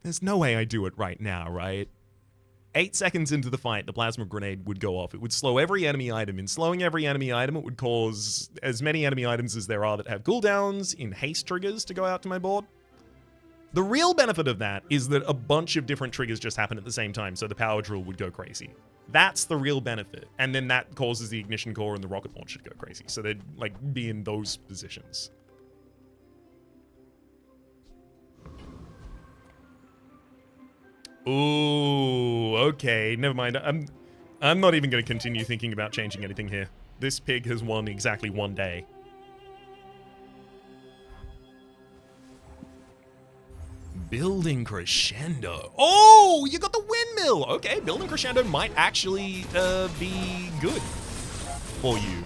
There's no way I do it right now, right? 8 seconds into the fight, the plasma grenade would go off. It would slow every enemy item. In slowing every enemy item, it would cause as many enemy items as there are that have cooldowns in haste triggers to go out to my board. The real benefit of that is that a bunch of different triggers just happen at the same time, so the power drill would go crazy. That's the real benefit. And then that causes the ignition core and the rocket launcher to go crazy. So they'd like be in those positions. Ooh, okay, never mind. I'm not even going to continue thinking about changing anything here. This pig has won exactly 1 day. Building crescendo. Oh, you got the windmill. Okay, building crescendo might actually be good for you.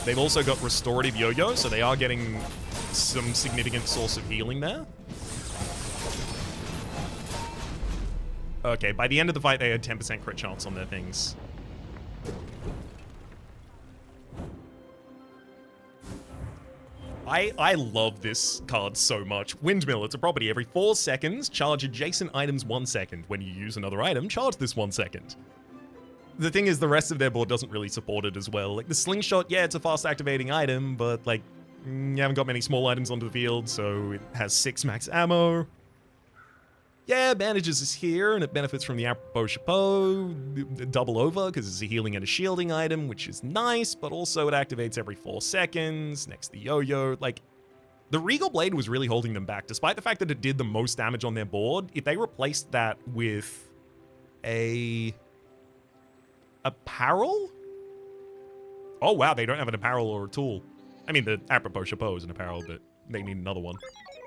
They've also got restorative yo-yo, so they are getting some significant source of healing there. Okay, by the end of the fight, they had 10% crit chance on their things. I love this card so much. Windmill, it's a property. Every 4 seconds, charge adjacent items 1 second. When you use another item, charge this 1 second. The thing is, the rest of their board doesn't really support it as well. Like, the slingshot, yeah, it's a fast activating item, but, like, you haven't got many small items onto the field, so it has 6 max ammo. Yeah, bandages is here, and it benefits from the apropos chapeau, double over, because it's a healing and a shielding item, which is nice, but also it activates every 4 seconds, next to the yo-yo. Like, the Regal Blade was really holding them back, despite the fact that it did the most damage on their board. If they replaced that with a apparel? Oh, wow, they don't have an apparel or a tool. I mean, the apropos chapeau is an apparel, but they need another one.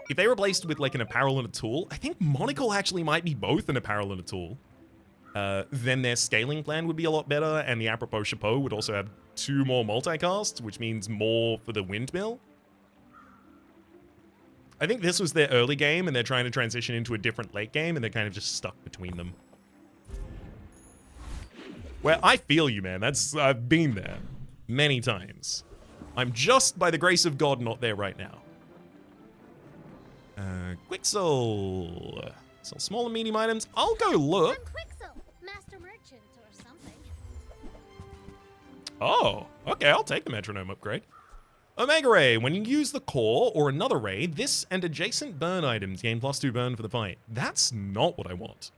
If they replaced with like an apparel and a tool, I think Monocle actually might be both an apparel and a tool. Then their scaling plan would be a lot better, and the apropos chapeau would also have 2 more multicasts, which means more for the windmill. I think this was their early game, and they're trying to transition into a different late game, and they're kind of just stuck between them. Well, I feel you, man. I've been there many times. I'm just, by the grace of God, not there right now. Quixel. Sell small and medium items. I'll go look. I'm Quixel, master merchant or something. Oh, okay, I'll take the metronome upgrade. Omega Ray. When you use the core or another ray, this and adjacent burn items gain +2 burn for the fight. That's not what I want.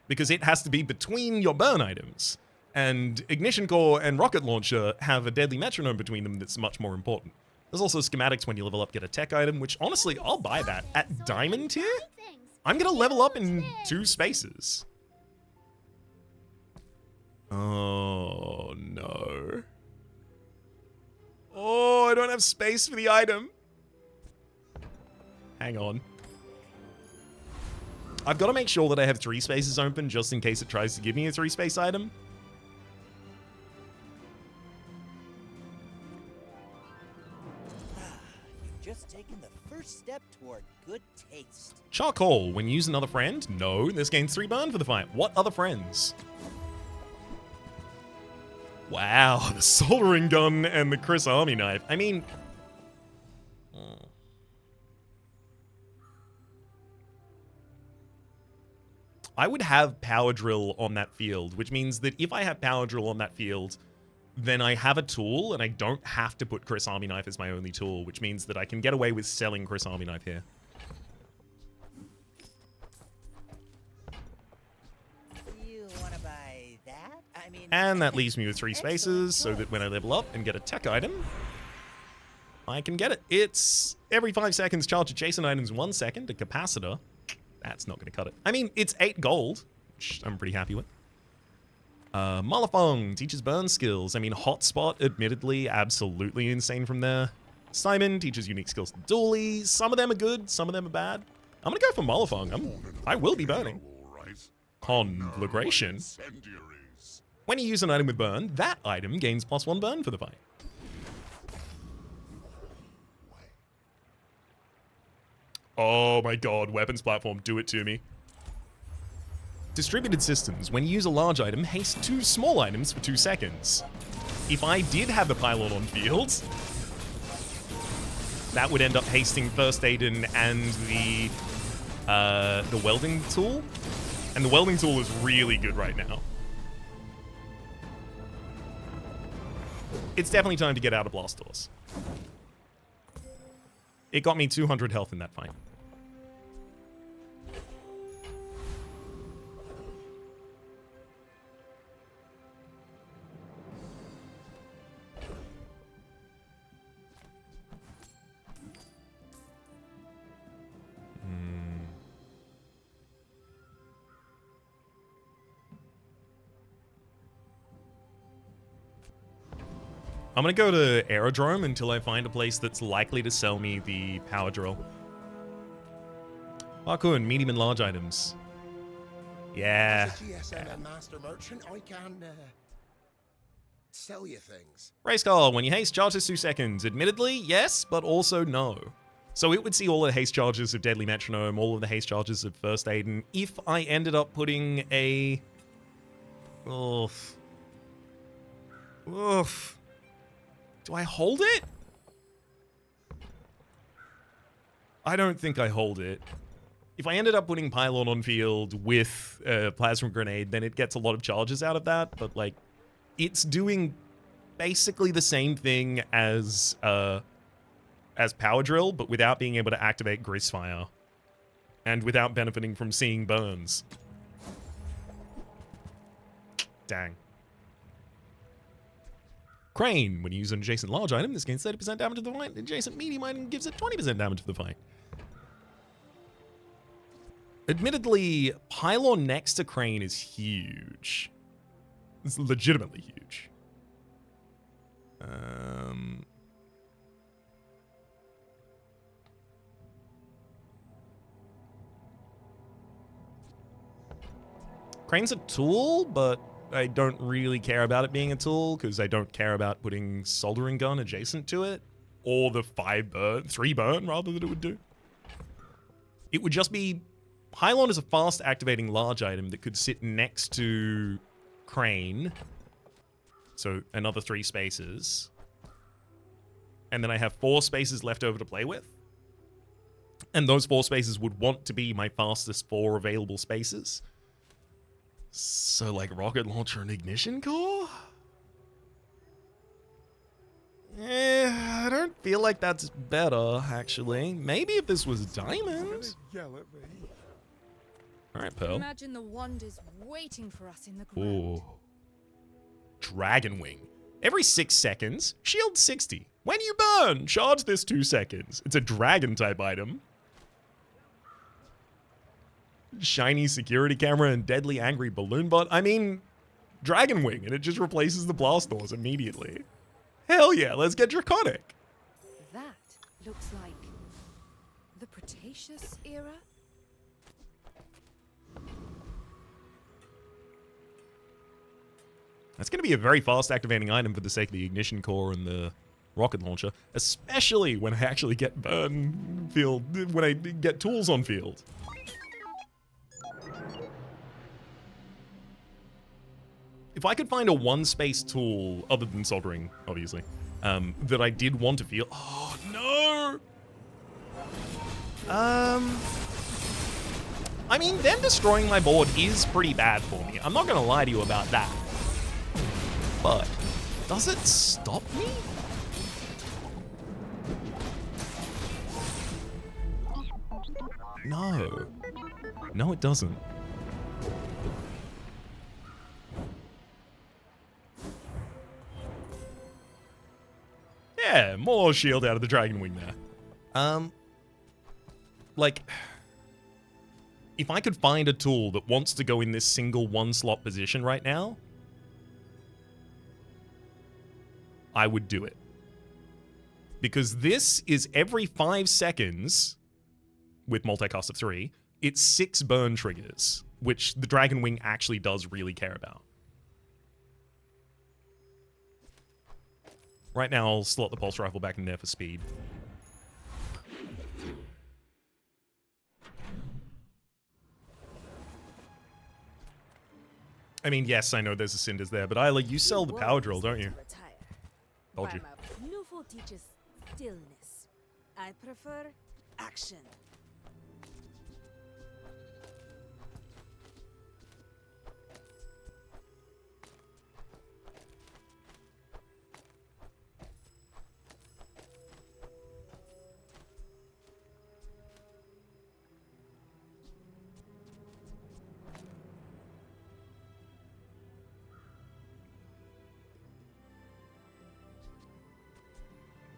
Because it has to be between your burn items. And Ignition Core and Rocket Launcher have a deadly metronome between them that's much more important. There's also schematics when you level up, get a tech item, which honestly, I'll buy that. At Diamond tier, I'm gonna level up in 2 spaces. Oh, no. Oh, I don't have space for the item. Hang on. I've got to make sure that I have 3 spaces open just in case it tries to give me a 3-space item. Just taken the first step toward good taste. Charcoal. When you use another friend? No, this gains 3 burn for the fight. What other friends? Wow, the soldering gun and the Chris Army knife. I mean... I would have power drill on that field, which means that if I have power drill on that field, then I have a tool, and I don't have to put Chris Army Knife as my only tool, which means that I can get away with selling Chris Army Knife here. You wanna buy that? I mean, And that leaves me with 3 spaces, so that when I level up and get a tech item, I can get it. It's every 5 seconds, charge adjacent items 1 second, a capacitor. That's not going to cut it. I mean, it's 8 gold, which I'm pretty happy with. Malafong teaches burn skills. I mean, Hotspot, admittedly, absolutely insane from there. Simon teaches unique skills to Dooley. Some of them are good, some of them are bad. I'm going to go for Malafong. I will be burning. Conflagration. When you use an item with burn, that item gains +1 burn for the fight. Oh my god, weapons platform, do it to me. distributed systems, when you use a large item, haste 2 small items for 2 seconds. If I did have the pylon on field, that would end up hasting First Aiden and the welding tool. And the welding tool is really good right now. It's definitely time to get out of blast doors. It got me 200 health in that fight. I'm gonna go to Aerodrome until I find a place that's likely to sell me the power drill. Parkour, medium and large items. Yeah. As a GSM and master merchant, I can sell you things. Race car, when you haste charges 2 seconds. Admittedly, yes, but also no. So it would see all the haste charges of Deadly Metronome, all of the haste charges of First Aiden. If I ended up putting a... Oof. Oof. Do I hold it? I don't think I hold it. If I ended up putting Pylon on field with Plasma Grenade, then it gets a lot of charges out of that, but like, it's doing basically the same thing as Power Drill, but without being able to activate Grisfire. And without benefiting from seeing burns. Dang. Crane, when you use an adjacent large item, this gains 30% damage to the fight. Adjacent medium item gives it 20% damage to the fight. Admittedly, Pylon next to Crane is huge. It's legitimately huge. Crane's a tool, but I don't really care about it being a tool because I don't care about putting soldering gun adjacent to it or the 3 burn rather that it would do. It would just be Pylon is a fast activating large item that could sit next to Crane. So another 3 spaces. And then I have 4 spaces left over to play with. And those 4 spaces would want to be my fastest 4 available spaces. So, like, rocket launcher and ignition core? I don't feel like that's better, actually. Maybe if this was diamond. Alright, Pearl. Imagine the wonders waiting for us in the ground. Ooh. Dragon Wing. Every 6 seconds, shield 60. When you burn, charge this 2 seconds. It's a dragon type item. Shiny security camera and deadly angry balloon bot. I mean, Dragon Wing, and it just replaces the blast doors immediately. Hell yeah, let's get Draconic. That looks like the Cretaceous era. That's going to be a very fast activating item for the sake of the ignition core and the rocket launcher, especially when I actually get burn field, when I get tools on field. If I could find a 1-space tool, other than soldering, obviously, that I did want to feel... Oh, no! I mean, them destroying my board is pretty bad for me. I'm not going to lie to you about that. But, does it stop me? No. No, it doesn't. Yeah, more shield out of the Dragon Wing there. Like, if I could find a tool that wants to go in this single 1-slot position right now, I would do it. Because this is every 5 seconds, with multicast of 3, it's 6 burn triggers, which the Dragon Wing actually does really care about. Right now, I'll slot the pulse rifle back in there for speed. I mean, yes, I know there's a cinders there, but Isla, you sell the power drill, don't you? Told you. Newful teaches stillness. I prefer action.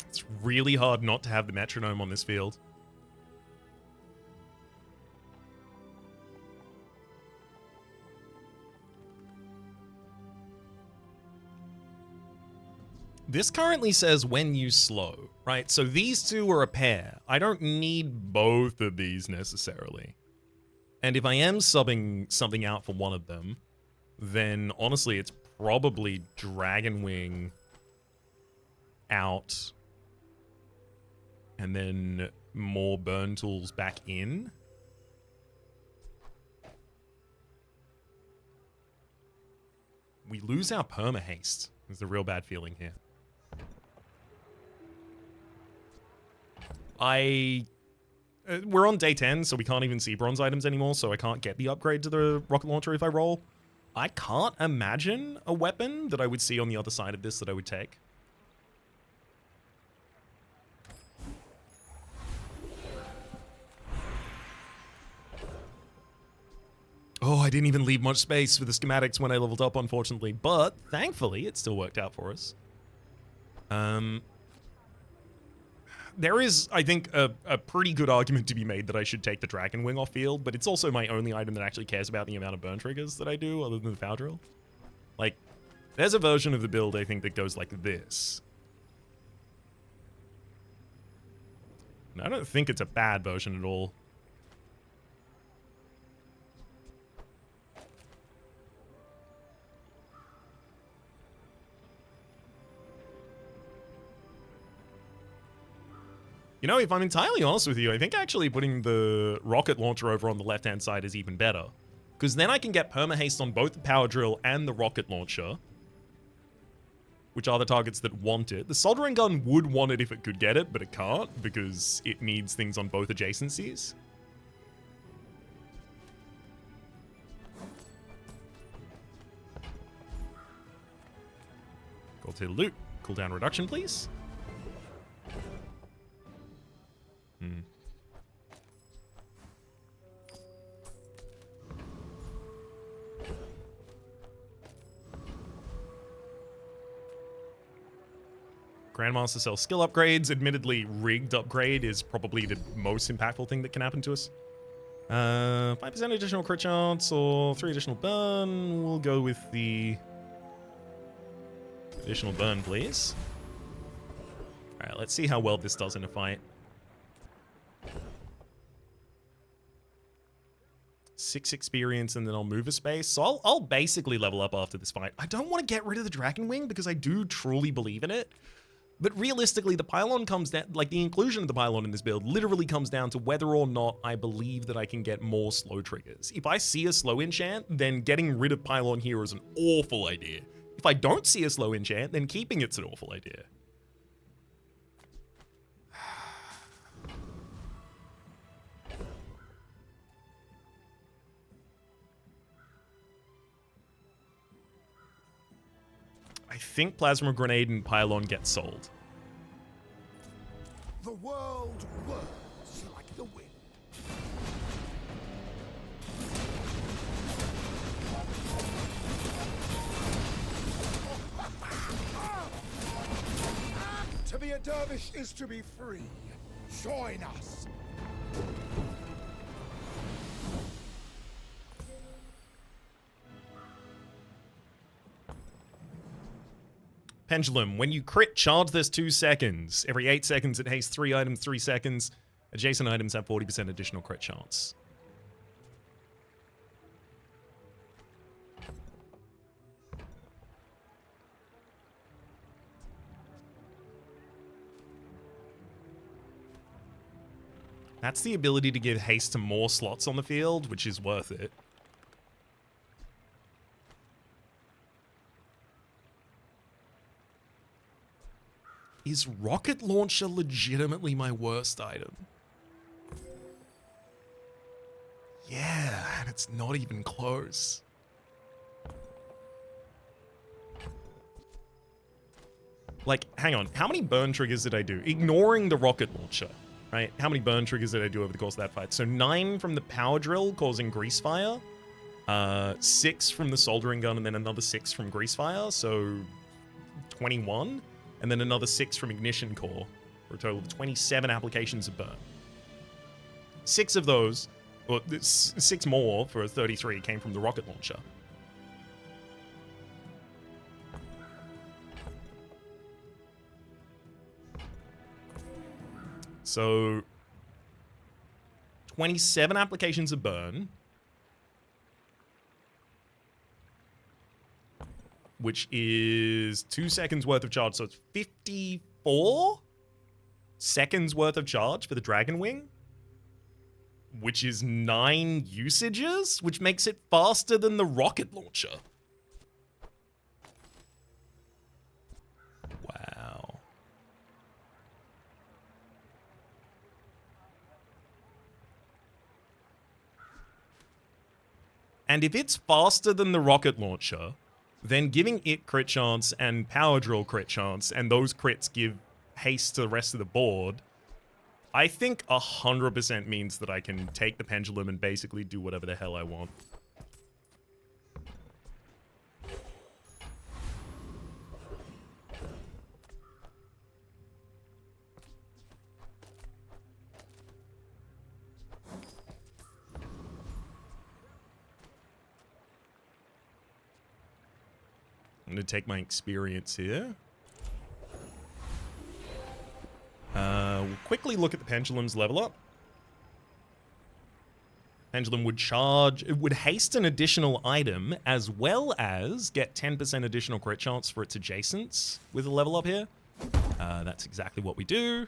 It's really hard not to have the metronome on this field. This currently says when you slow, right? So these two are a pair. I don't need both of these necessarily. And if I am subbing something out for one of them, then honestly, it's probably Dragon Wing out and then more burn tools back in. We lose our perma haste. There's a real bad feeling here. We're on day 10, so we can't even see bronze items anymore, so I can't get the upgrade to the rocket launcher if I roll. I can't imagine a weapon that I would see on the other side of this that I would take. Oh, I didn't even leave much space for the schematics when I leveled up, unfortunately, but thankfully it still worked out for us. There is, I think, a pretty good argument to be made that I should take the Dragon Wing off field, but it's also my only item that actually cares about the amount of burn triggers that I do, other than the power drill. Like, there's a version of the build, I think, that goes like this. And I don't think it's a bad version at all. You know, if I'm entirely honest with you, I think actually putting the rocket launcher over on the left-hand side is even better. Because then I can get perma haste on both the power drill and the rocket launcher, which are the targets that want it. The soldering gun would want it if it could get it, but it can't because it needs things on both adjacencies. Go to loot. Cooldown reduction, please. Grandmaster sells skill upgrades. Admittedly, rigged upgrade is probably the most impactful thing that can happen to us. 5% additional crit chance or 3 additional burn. We'll go with the additional burn, please. Alright, let's see how well this does in a fight. 6 experience and then I'll move a space. So I'll basically level up after this fight. I don't want to get rid of the Dragon Wing because I do truly believe in it. But realistically, the pylon comes down, like the inclusion of the pylon in this build literally comes down to whether or not I believe that I can get more slow triggers. If I see a slow enchant, then getting rid of pylon here is an awful idea. If I don't see a slow enchant, then keeping it's an awful idea. I think Plasma Grenade and Pylon get sold. The world whirls like the wind. To be a dervish is to be free. Join us. Pendulum, when you crit, charge this 2 seconds. Every 8 seconds, it hastes 3 items, 3 seconds. Adjacent items have 40% additional crit chance. That's the ability to give haste to more slots on the field, which is worth it. Is rocket launcher legitimately my worst item? Yeah, and it's not even close. Like, hang on. How many burn triggers did I do? Ignoring the rocket launcher, right? How many burn triggers did I do over the course of that fight? So 9 from the power drill causing grease fire. 6 from the soldering gun, and then another 6 from grease fire. So 21. And then another 6 from ignition core. For a total of 27 applications of burn. 6 of those, or 6 more for a 33, came from the rocket launcher. So 27 applications of burn, which is 2 seconds worth of charge. So it's 54 seconds worth of charge for the Dragon Wing, which is 9 usages, which makes it faster than the rocket launcher. Wow. And if it's faster than the rocket launcher, then giving it crit chance and power drill crit chance, and those crits give haste to the rest of the board, I think 100% means that I can take the pendulum and basically do whatever the hell I want. I'm going to take my experience here. We'll quickly look at the pendulum's level up. Pendulum would charge, it would haste an additional item as well as get 10% additional crit chance for its adjacents with a level up here. That's exactly what we do.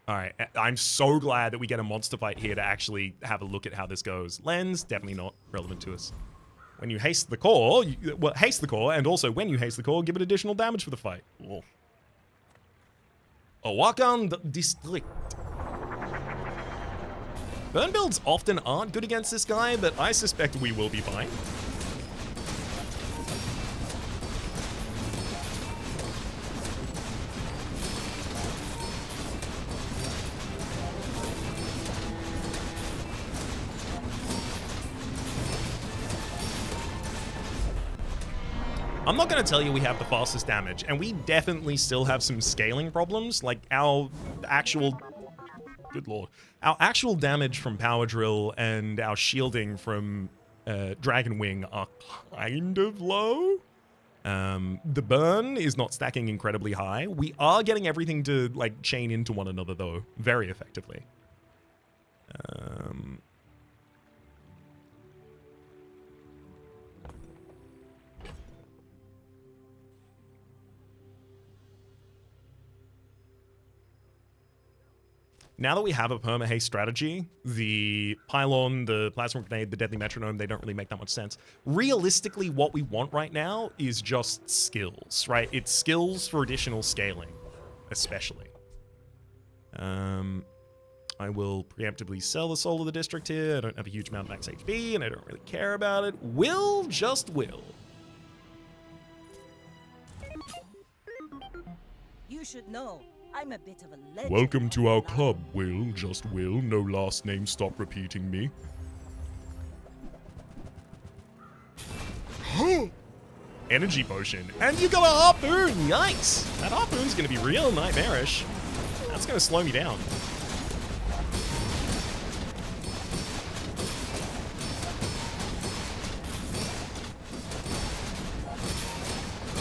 All right, I'm so glad that we get a monster fight here to actually have a look at how this goes. Lens, definitely not relevant to us. When you haste the core, haste the core, and also when you haste the core, give it additional damage for the fight. Oh. Awakan District. Burn builds often aren't good against this guy, but I suspect we will be fine. I'm not going to tell you we have the fastest damage, and we definitely still have some scaling problems. Like, our actual... Good lord. Our actual damage from Power Drill and our shielding from Dragon Wing are kind of low. The burn is not stacking incredibly high. We are getting everything to, like, chain into one another, though, very effectively. Now that we have a perma-haste strategy, the pylon, the plasma grenade, the deadly metronome, they don't really make that much sense. Realistically, what we want right now is just skills, right? It's skills for additional scaling, especially. I will preemptively sell the soul of the district here. I don't have a huge amount of max HP, and I don't really care about it. Will, just will. You should know. I'm a bit of a legend. Welcome to our club, Will, just Will. No last name, stop repeating me. Energy potion. And you got a harpoon! Yikes! That harpoon's gonna be real nightmarish. That's gonna slow me down.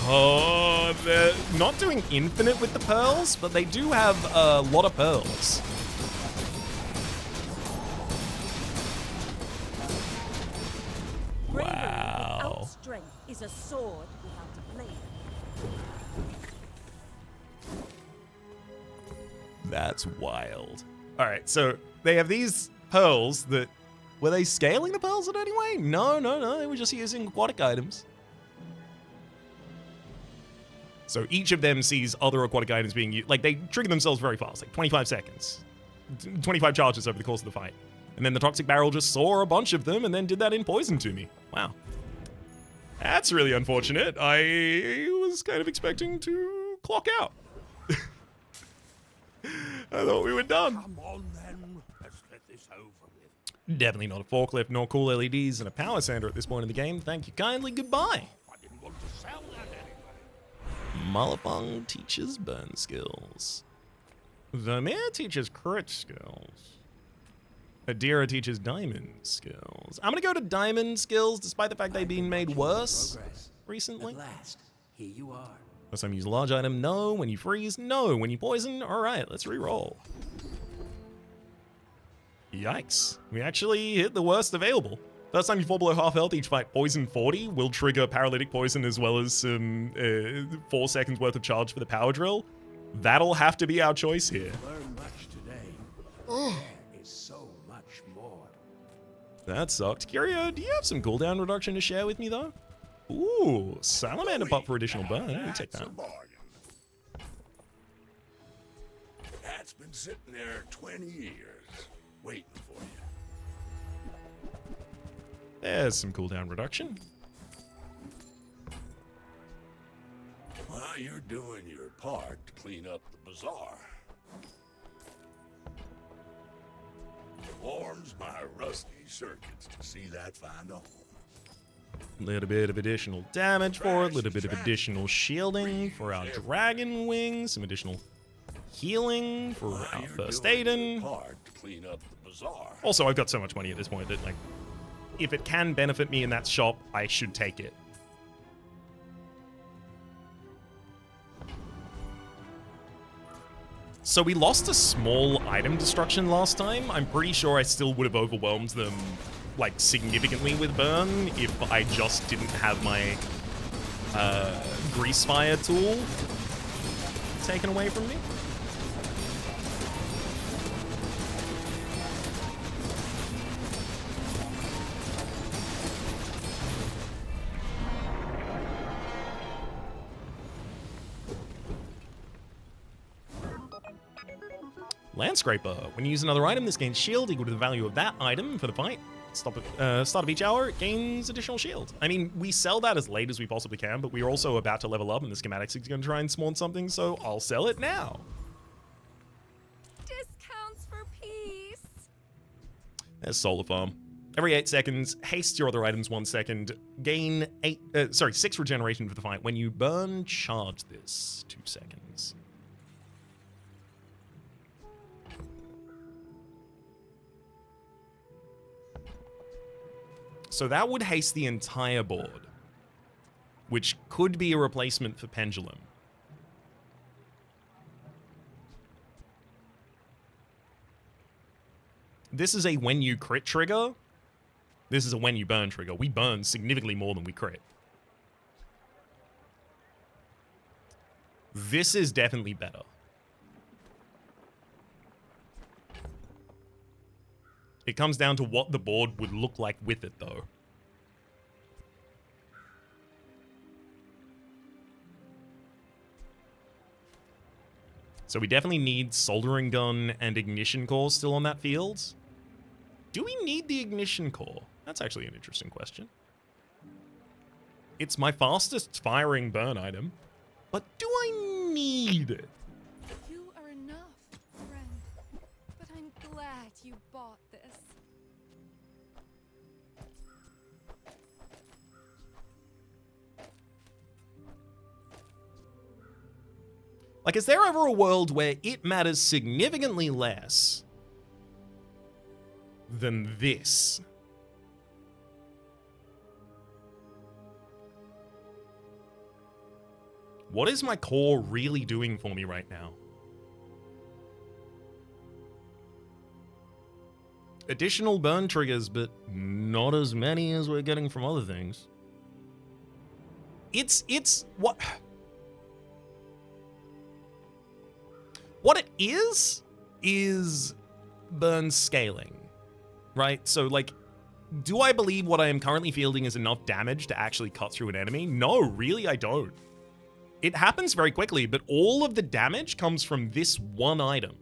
Oh, they're not doing infinite with the pearls, but they do have a lot of pearls. Wow. Strength is a sword without a blade. That's wild. All right, so they have these pearls that Were they scaling the pearls in any way? No, no, no. They were just using aquatic items. So each of them sees other aquatic items being used. Like, they trigger themselves very fast, like 25 seconds. 25 charges over the course of the fight. And then the toxic barrel just saw a bunch of them and then did that in poison to me. Wow. That's really unfortunate. I was kind of expecting to clock out. I thought we were done. Come on then, let's get this over with. Definitely not a forklift, nor cool LEDs, and a power sander at this point in the game. Thank you kindly, goodbye. I didn't want to sell that anyway. Malafang teaches burn skills. Vermeer teaches crit skills. Adira teaches diamond skills. I'm gonna go to diamond skills, despite the fact they've been made worse recently. At last, here you are. Last time you use a large item, no. When you freeze, no. When you poison, alright, let's re-roll. Yikes. We actually hit the worst available. First time you fall below half health each fight, poison 40 will trigger paralytic poison as well as some 4 seconds worth of charge for the power drill. That'll have to be our choice here. Learn much today. There is so much more. That sucked. Curio, do you have some cooldown reduction to share with me though? Ooh, salamander butt for additional burn. We take That's that. a bargain. That's been sitting there 20 years, waiting for you. There's some cooldown reduction. Well, you're doing your part to clean up the bazaar. Warms my rusty circuits to see that find a home. Little bit of additional damage for it, little bit of additional shielding for our dragon wings, some additional healing for Well, our you're first doing your aiden. part to clean up the bazaar. Also, I've got so much money at this point that, like, if it can benefit me in that shop, I should take it. So we lost a small item destruction last time. I'm pretty sure I still would have overwhelmed them, like, significantly with burn if I just didn't have my grease fire tool taken away from me. Landscraper. When you use another item, this gains shield equal to the value of that item for the fight. Start of each hour, it gains additional shield. I mean, we sell that as late as we possibly can, but we are also about to level up, and the schematics is going to try and spawn something, so I'll sell it now. Discounts for peace. There's Solar Farm. Every 8 seconds, haste your other items 1 second. Gain 6 regeneration for the fight. When you burn, charge this 2 seconds. So that would haste the entire board, which could be a replacement for Pendulum. This is a when you crit trigger. This is a when you burn trigger. We burn significantly more than we crit. This is definitely better. It comes down to what the board would look like with it, though. So we definitely need soldering gun and ignition core still on that field. Do we need the ignition core? That's actually an interesting question. It's my fastest firing burn item, but do I need it? You are enough, friend. But I'm glad you bought this. Like, is there ever a world where it matters significantly less than this? What is my core really doing for me right now? Additional burn triggers, but not as many as we're getting from other things. It's what... What it is burn scaling, right? So, like, Do I believe what I am currently fielding is enough damage to actually cut through an enemy? No, really, I don't. It happens very quickly, but all of the damage comes from this one item.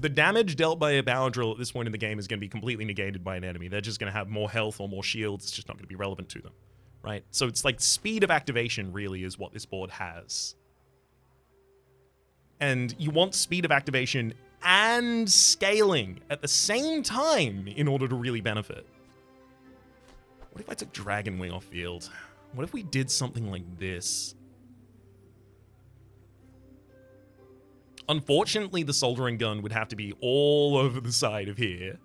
The damage dealt by a power drill at this point in the game is going to be completely negated by an enemy. They're just going to have more health or more shields. It's just not going to be relevant to them, right? So it's like speed of activation really is what this board has. And you want speed of activation and scaling at the same time in order to really benefit. What if I took Dragon Wing off field? What if we did something like this? Unfortunately, the soldering gun would have to be all over the side of here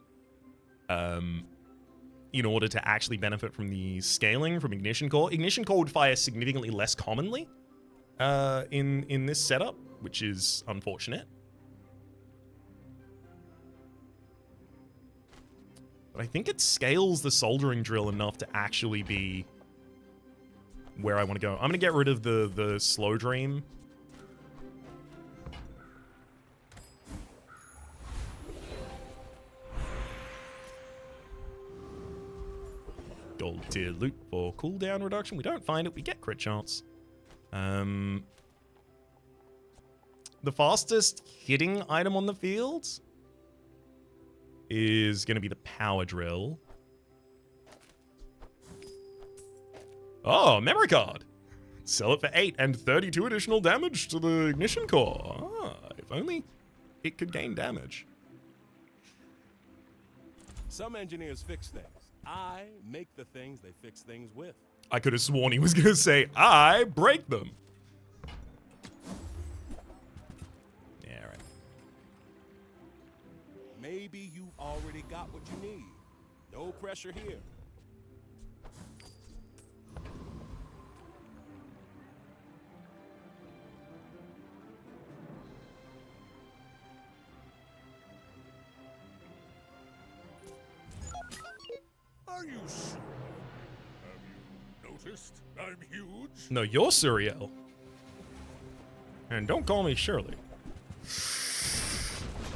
in order to actually benefit from the scaling from Ignition Core. Ignition Core would fire significantly less commonly in this setup, which is unfortunate. But I think it scales the soldering drill enough to actually be where I want to go. I'm going to get rid of the Slow Dream. Gold tier loot for cooldown reduction. We don't find it, we get crit chance. The fastest hitting item on the field is going to be the power drill. Oh, memory card. Sell it for 8 and 32 additional damage to the Ignition Core. Ah, if only it could gain damage. Some engineers fix things. I make the things they fix things with. I could have sworn he was going to say, I break them. Yeah, right. Maybe you've already got what you need. No pressure here. Are you sure? Have you noticed I'm huge? No, you're Suriel. And don't call me Shirley.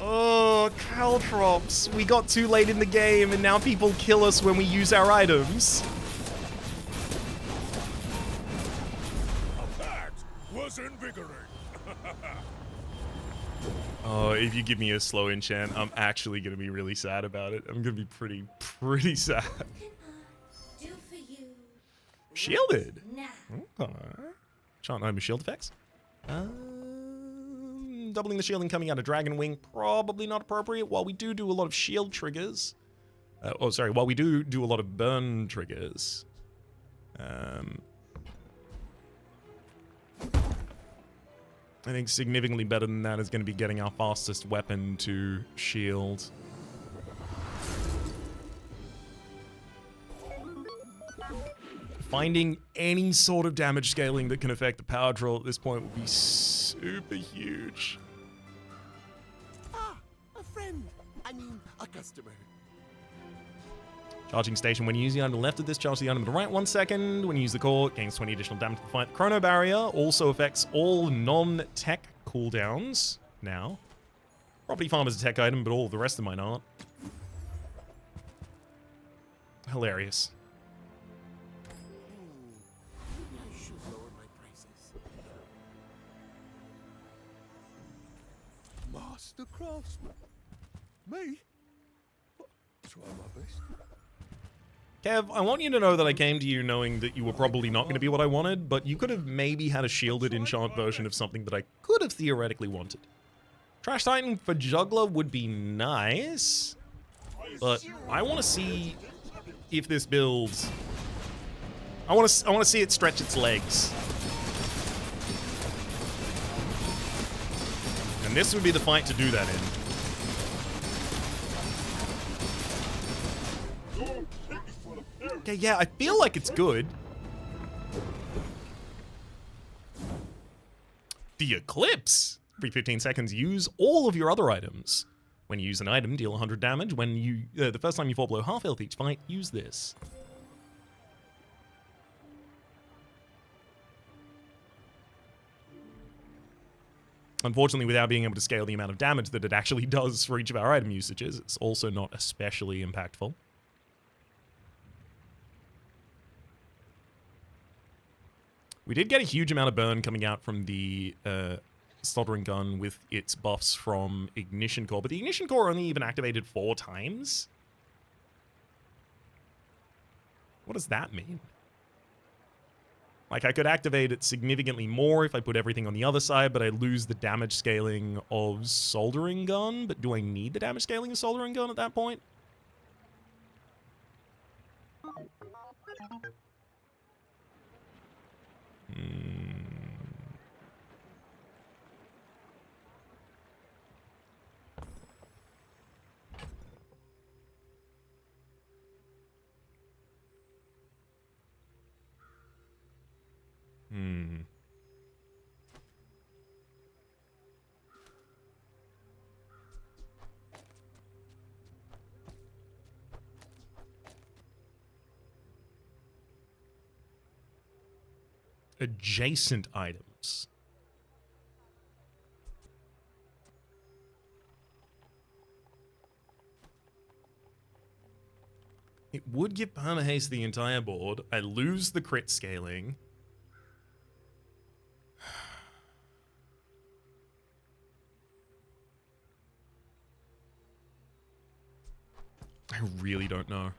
Oh, Caltrops. We got too late in the game and now people kill us when we use our items. That was invigorating. Oh, if you give me a slow enchant, I'm actually going to be really sad about it. I'm going to be pretty sad. Do for you. Shielded. Now. Okay. Chant home shield effects. Doubling the shielding coming out of Dragon Wing, probably not appropriate. While we do a lot of shield triggers. While we do a lot of burn triggers. I think significantly better than that is going to be getting our fastest weapon to shield. Finding any sort of damage scaling that can affect the power drill at this point would be super huge. Ah, a friend. I mean, a customer. Charging station. When you use the item to the left of this, charge the item to the right 1 second. When you use the core, it gains 20 additional damage to the fight. The Chrono Barrier also affects all non-tech cooldowns now. Property Farm is a tech item, but all of the rest of mine aren't. Hilarious. Maybe I should lower my prices. Master craftsman. Me? Try my best. Kev, I want you to know that I came to you knowing that you were probably not going to be what I wanted, but you could have maybe had a shielded enchant version of something that I could have theoretically wanted. Trash Titan for Juggler would be nice, but I want to see if this builds. I want to see it stretch its legs. And this would be the fight to do that in. Okay, yeah, I feel like it's good. The Eclipse. Every 15 seconds, use all of your other items. When you use an item, deal 100 damage. When you, the first time you fall below half health each fight, use this. Unfortunately, without being able to scale the amount of damage that it actually does for each of our item usages, it's also not especially impactful. We did get a huge amount of burn coming out from the soldering gun with its buffs from Ignition Core, but the Ignition Core only even activated 4 times. What does that mean? Like, I could activate it significantly more if I put everything on the other side, but I lose the damage scaling of Soldering Gun. But do I need the damage scaling of Soldering Gun at that point? Adjacent items. It would give permahaste the entire board. I lose the crit scaling. I really don't know.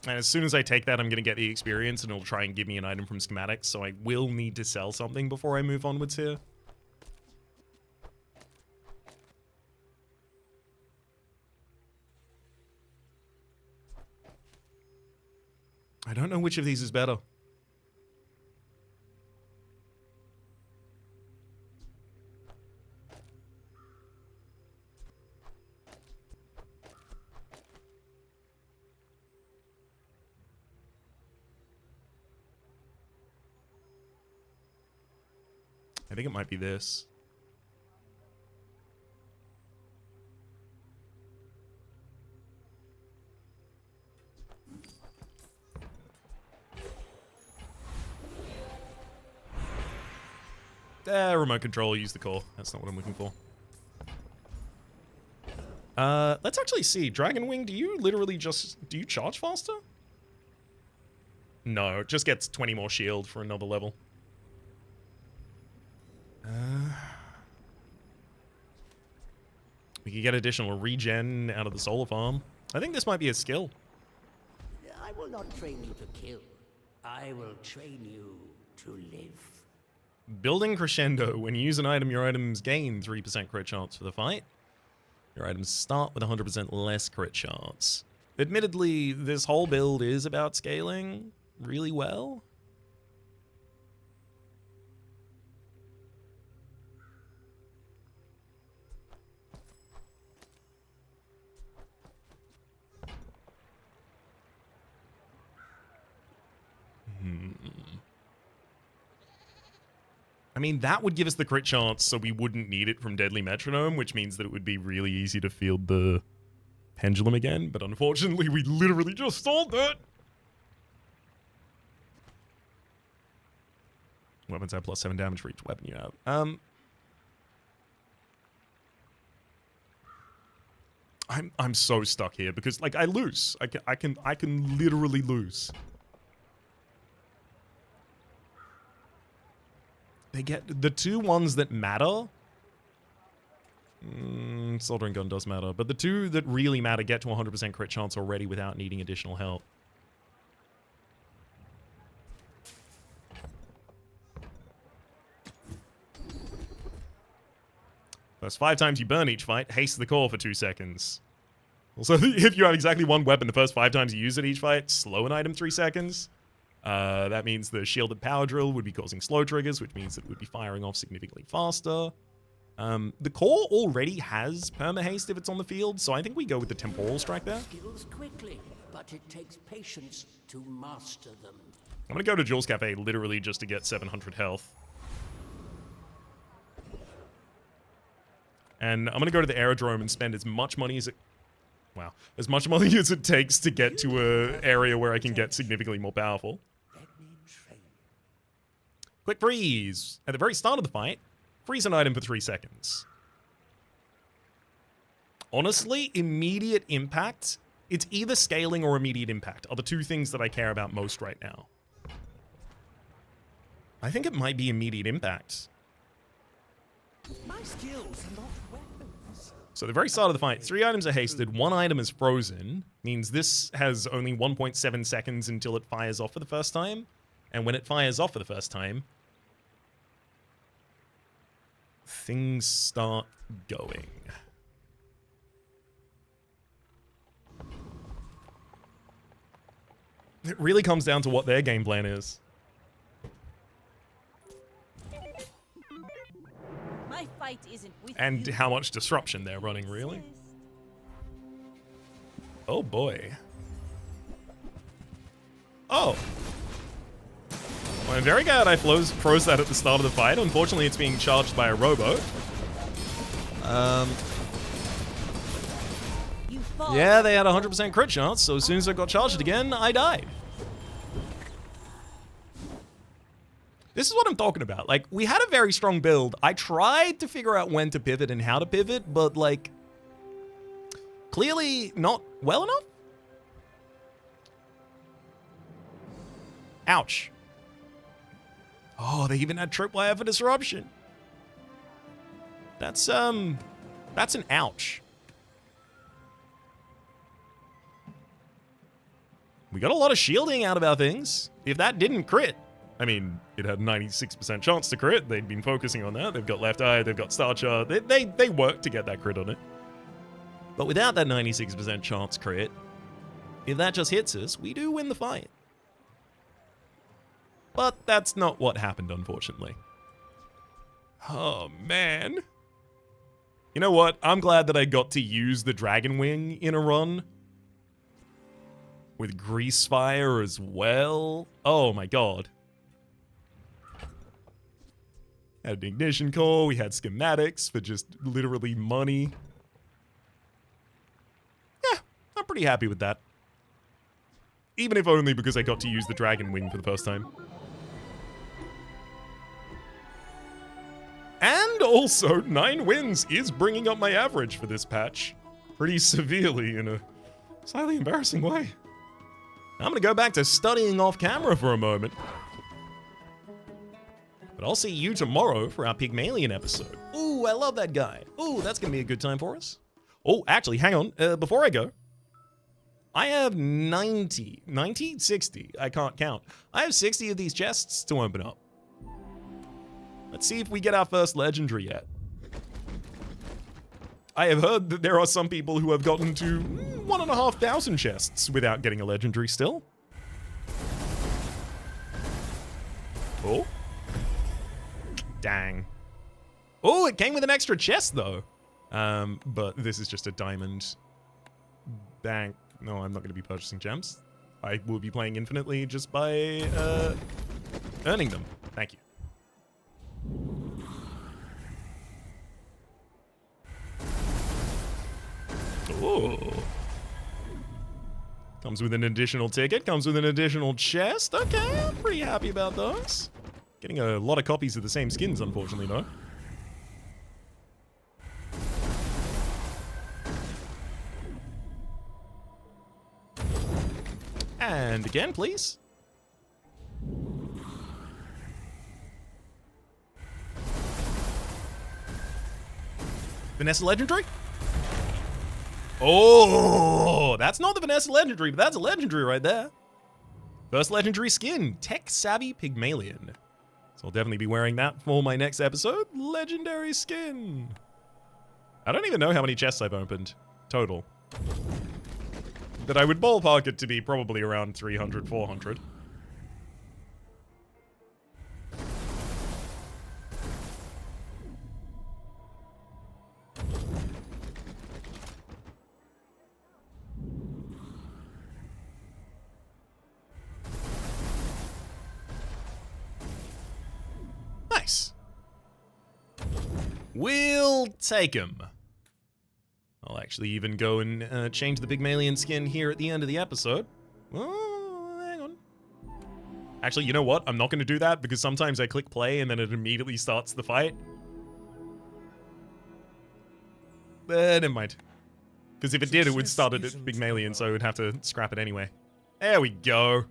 And as soon as I take that, I'm going to get the experience, and it'll try and give me an item from schematics, so I will need to sell something before I move onwards here. I don't know which of these is better. I think it might be this. Remote control, use the core. That's not what I'm looking for. Let's actually see. Dragon Wing, do you literally just... Do you charge faster? No, it just gets 20 more shield for another level. We could get additional regen out of the solar farm. I think this might be a skill. I will not train you to kill. I will train you to live. Building Crescendo. When you use an item, your items gain 3% crit chance for the fight. Your items start with 100% less crit chance. Admittedly, this whole build is about scaling really well. I mean, that would give us the crit chance, so we wouldn't need it from Deadly Metronome, which means that it would be really easy to field the Pendulum again. But unfortunately, we literally just stalled that. Weapons have +7 damage for each weapon you have. I'm so stuck here because, like, I lose. I can literally lose. They get the 2 ones that matter. Soldering Gun does matter, but the 2 that really matter get to 100% crit chance already without needing additional help. First 5 times you burn each fight, haste the core for 2 seconds. Also, if you have exactly 1 weapon the first 5 times you use it each fight, slow an item 3 seconds. That means the shielded power drill would be causing slow triggers, which means that it would be firing off significantly faster. The core already has perma-haste if it's on the field, so I think we go with the temporal strike there. Skills quickly, but it takes patience to master them. I'm gonna go to Jules Cafe literally just to get 700 health. And I'm gonna go to the aerodrome and spend as much money as it... Wow. As much money as it takes to get to an area where I can get significantly more powerful. Quick freeze! At the very start of the fight, freeze an item for 3 seconds. Honestly, immediate impact, it's either scaling or immediate impact are the 2 things that I care about most right now. I think it might be immediate impact. My skills are not weapons. So the very start of the fight, 3 items are hasted, 1 item is frozen. Means this has only 1.7 seconds until it fires off for the first time. And when it fires off for the first time, things start going. It really comes down to what their game plan is. My fight isn't with And you. how much disruption they're running, really. Oh boy. Oh. Well, I'm very glad I froze that at the start of the fight. Unfortunately, it's being charged by a rowboat. You fall. Yeah, they had a 100% crit chance, so as soon as I got charged again, I died. This is what I'm talking about. Like, we had a very strong build. I tried to figure out when to pivot and how to pivot, but, like, clearly not well enough? Ouch. Oh, they even had tripwire for disruption. That's an ouch. We got a lot of shielding out of our things. If that didn't crit, I mean, it had 96% chance to crit. They'd been focusing on that. They've got Left Eye, they've got Star Chart. They worked to get that crit on it. But without that 96% chance crit, if that just hits us, we do win the fight. But that's not what happened, unfortunately. Oh, man. You know what? I'm glad that I got to use the Dragon Wing in a run. With Grease Fire as well. Oh, my God. Had an ignition core. We had schematics for just literally money. Yeah, I'm pretty happy with that. Even if only because I got to use the Dragon Wing for the first time. And also, 9 wins is bringing up my average for this patch pretty severely in a slightly embarrassing way. I'm going to go back to studying off camera for a moment. But I'll see you tomorrow for our Pygmalion episode. Ooh, I love that guy. Ooh, that's going to be a good time for us. Oh, actually, hang on. Before I go, I have 90, 60, I can't count. I have 60 of these chests to open up. Let's see if we get our first legendary yet. I have heard that there are some people who have gotten to 1,500 chests without getting a legendary still. Oh. Dang. Oh, it came with an extra chest, though. But this is just a diamond bank. No, I'm not going to be purchasing gems. I will be playing infinitely just by earning them. Thank you. Oh. Comes with an additional ticket, comes with an additional chest. Okay, I'm pretty happy about those. Getting a lot of copies of the same skins, unfortunately, though. And again, please. Vanessa Legendary? Oh, that's not the Vanessa Legendary, but that's a Legendary right there. First Legendary skin, Tech Savvy Pygmalion. So I'll definitely be wearing that for my next episode. Legendary skin. I don't even know how many chests I've opened total. But I would ballpark it to be probably around 300, 400. Nice. We'll take him. I'll actually even go and change the Pygmalion skin here at the end of the episode. Oh, hang on. Actually, you know what? I'm not going to do that because sometimes I click play and then it immediately starts the fight. Never mind. Because if it did, it would start at Pygmalion, so I would have to scrap it anyway. There we go.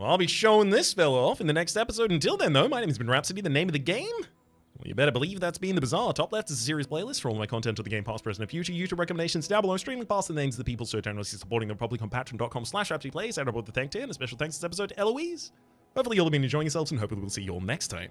Well, I'll be showing this fella off in the next episode. Until then, though, my name has been Rhapsody. The name of the game? Well, you better believe that's been the Bazaar. Top left is a series playlist for all my content of the game past, present, and future. YouTube recommendations down below. Streaming past the names of the people so generously supporting the Republic on patreon.com/RhapsodyPlays. And about the thank to, and a special thanks this episode to Eloise. Hopefully you'll have been enjoying yourselves, and hopefully we'll see you all next time.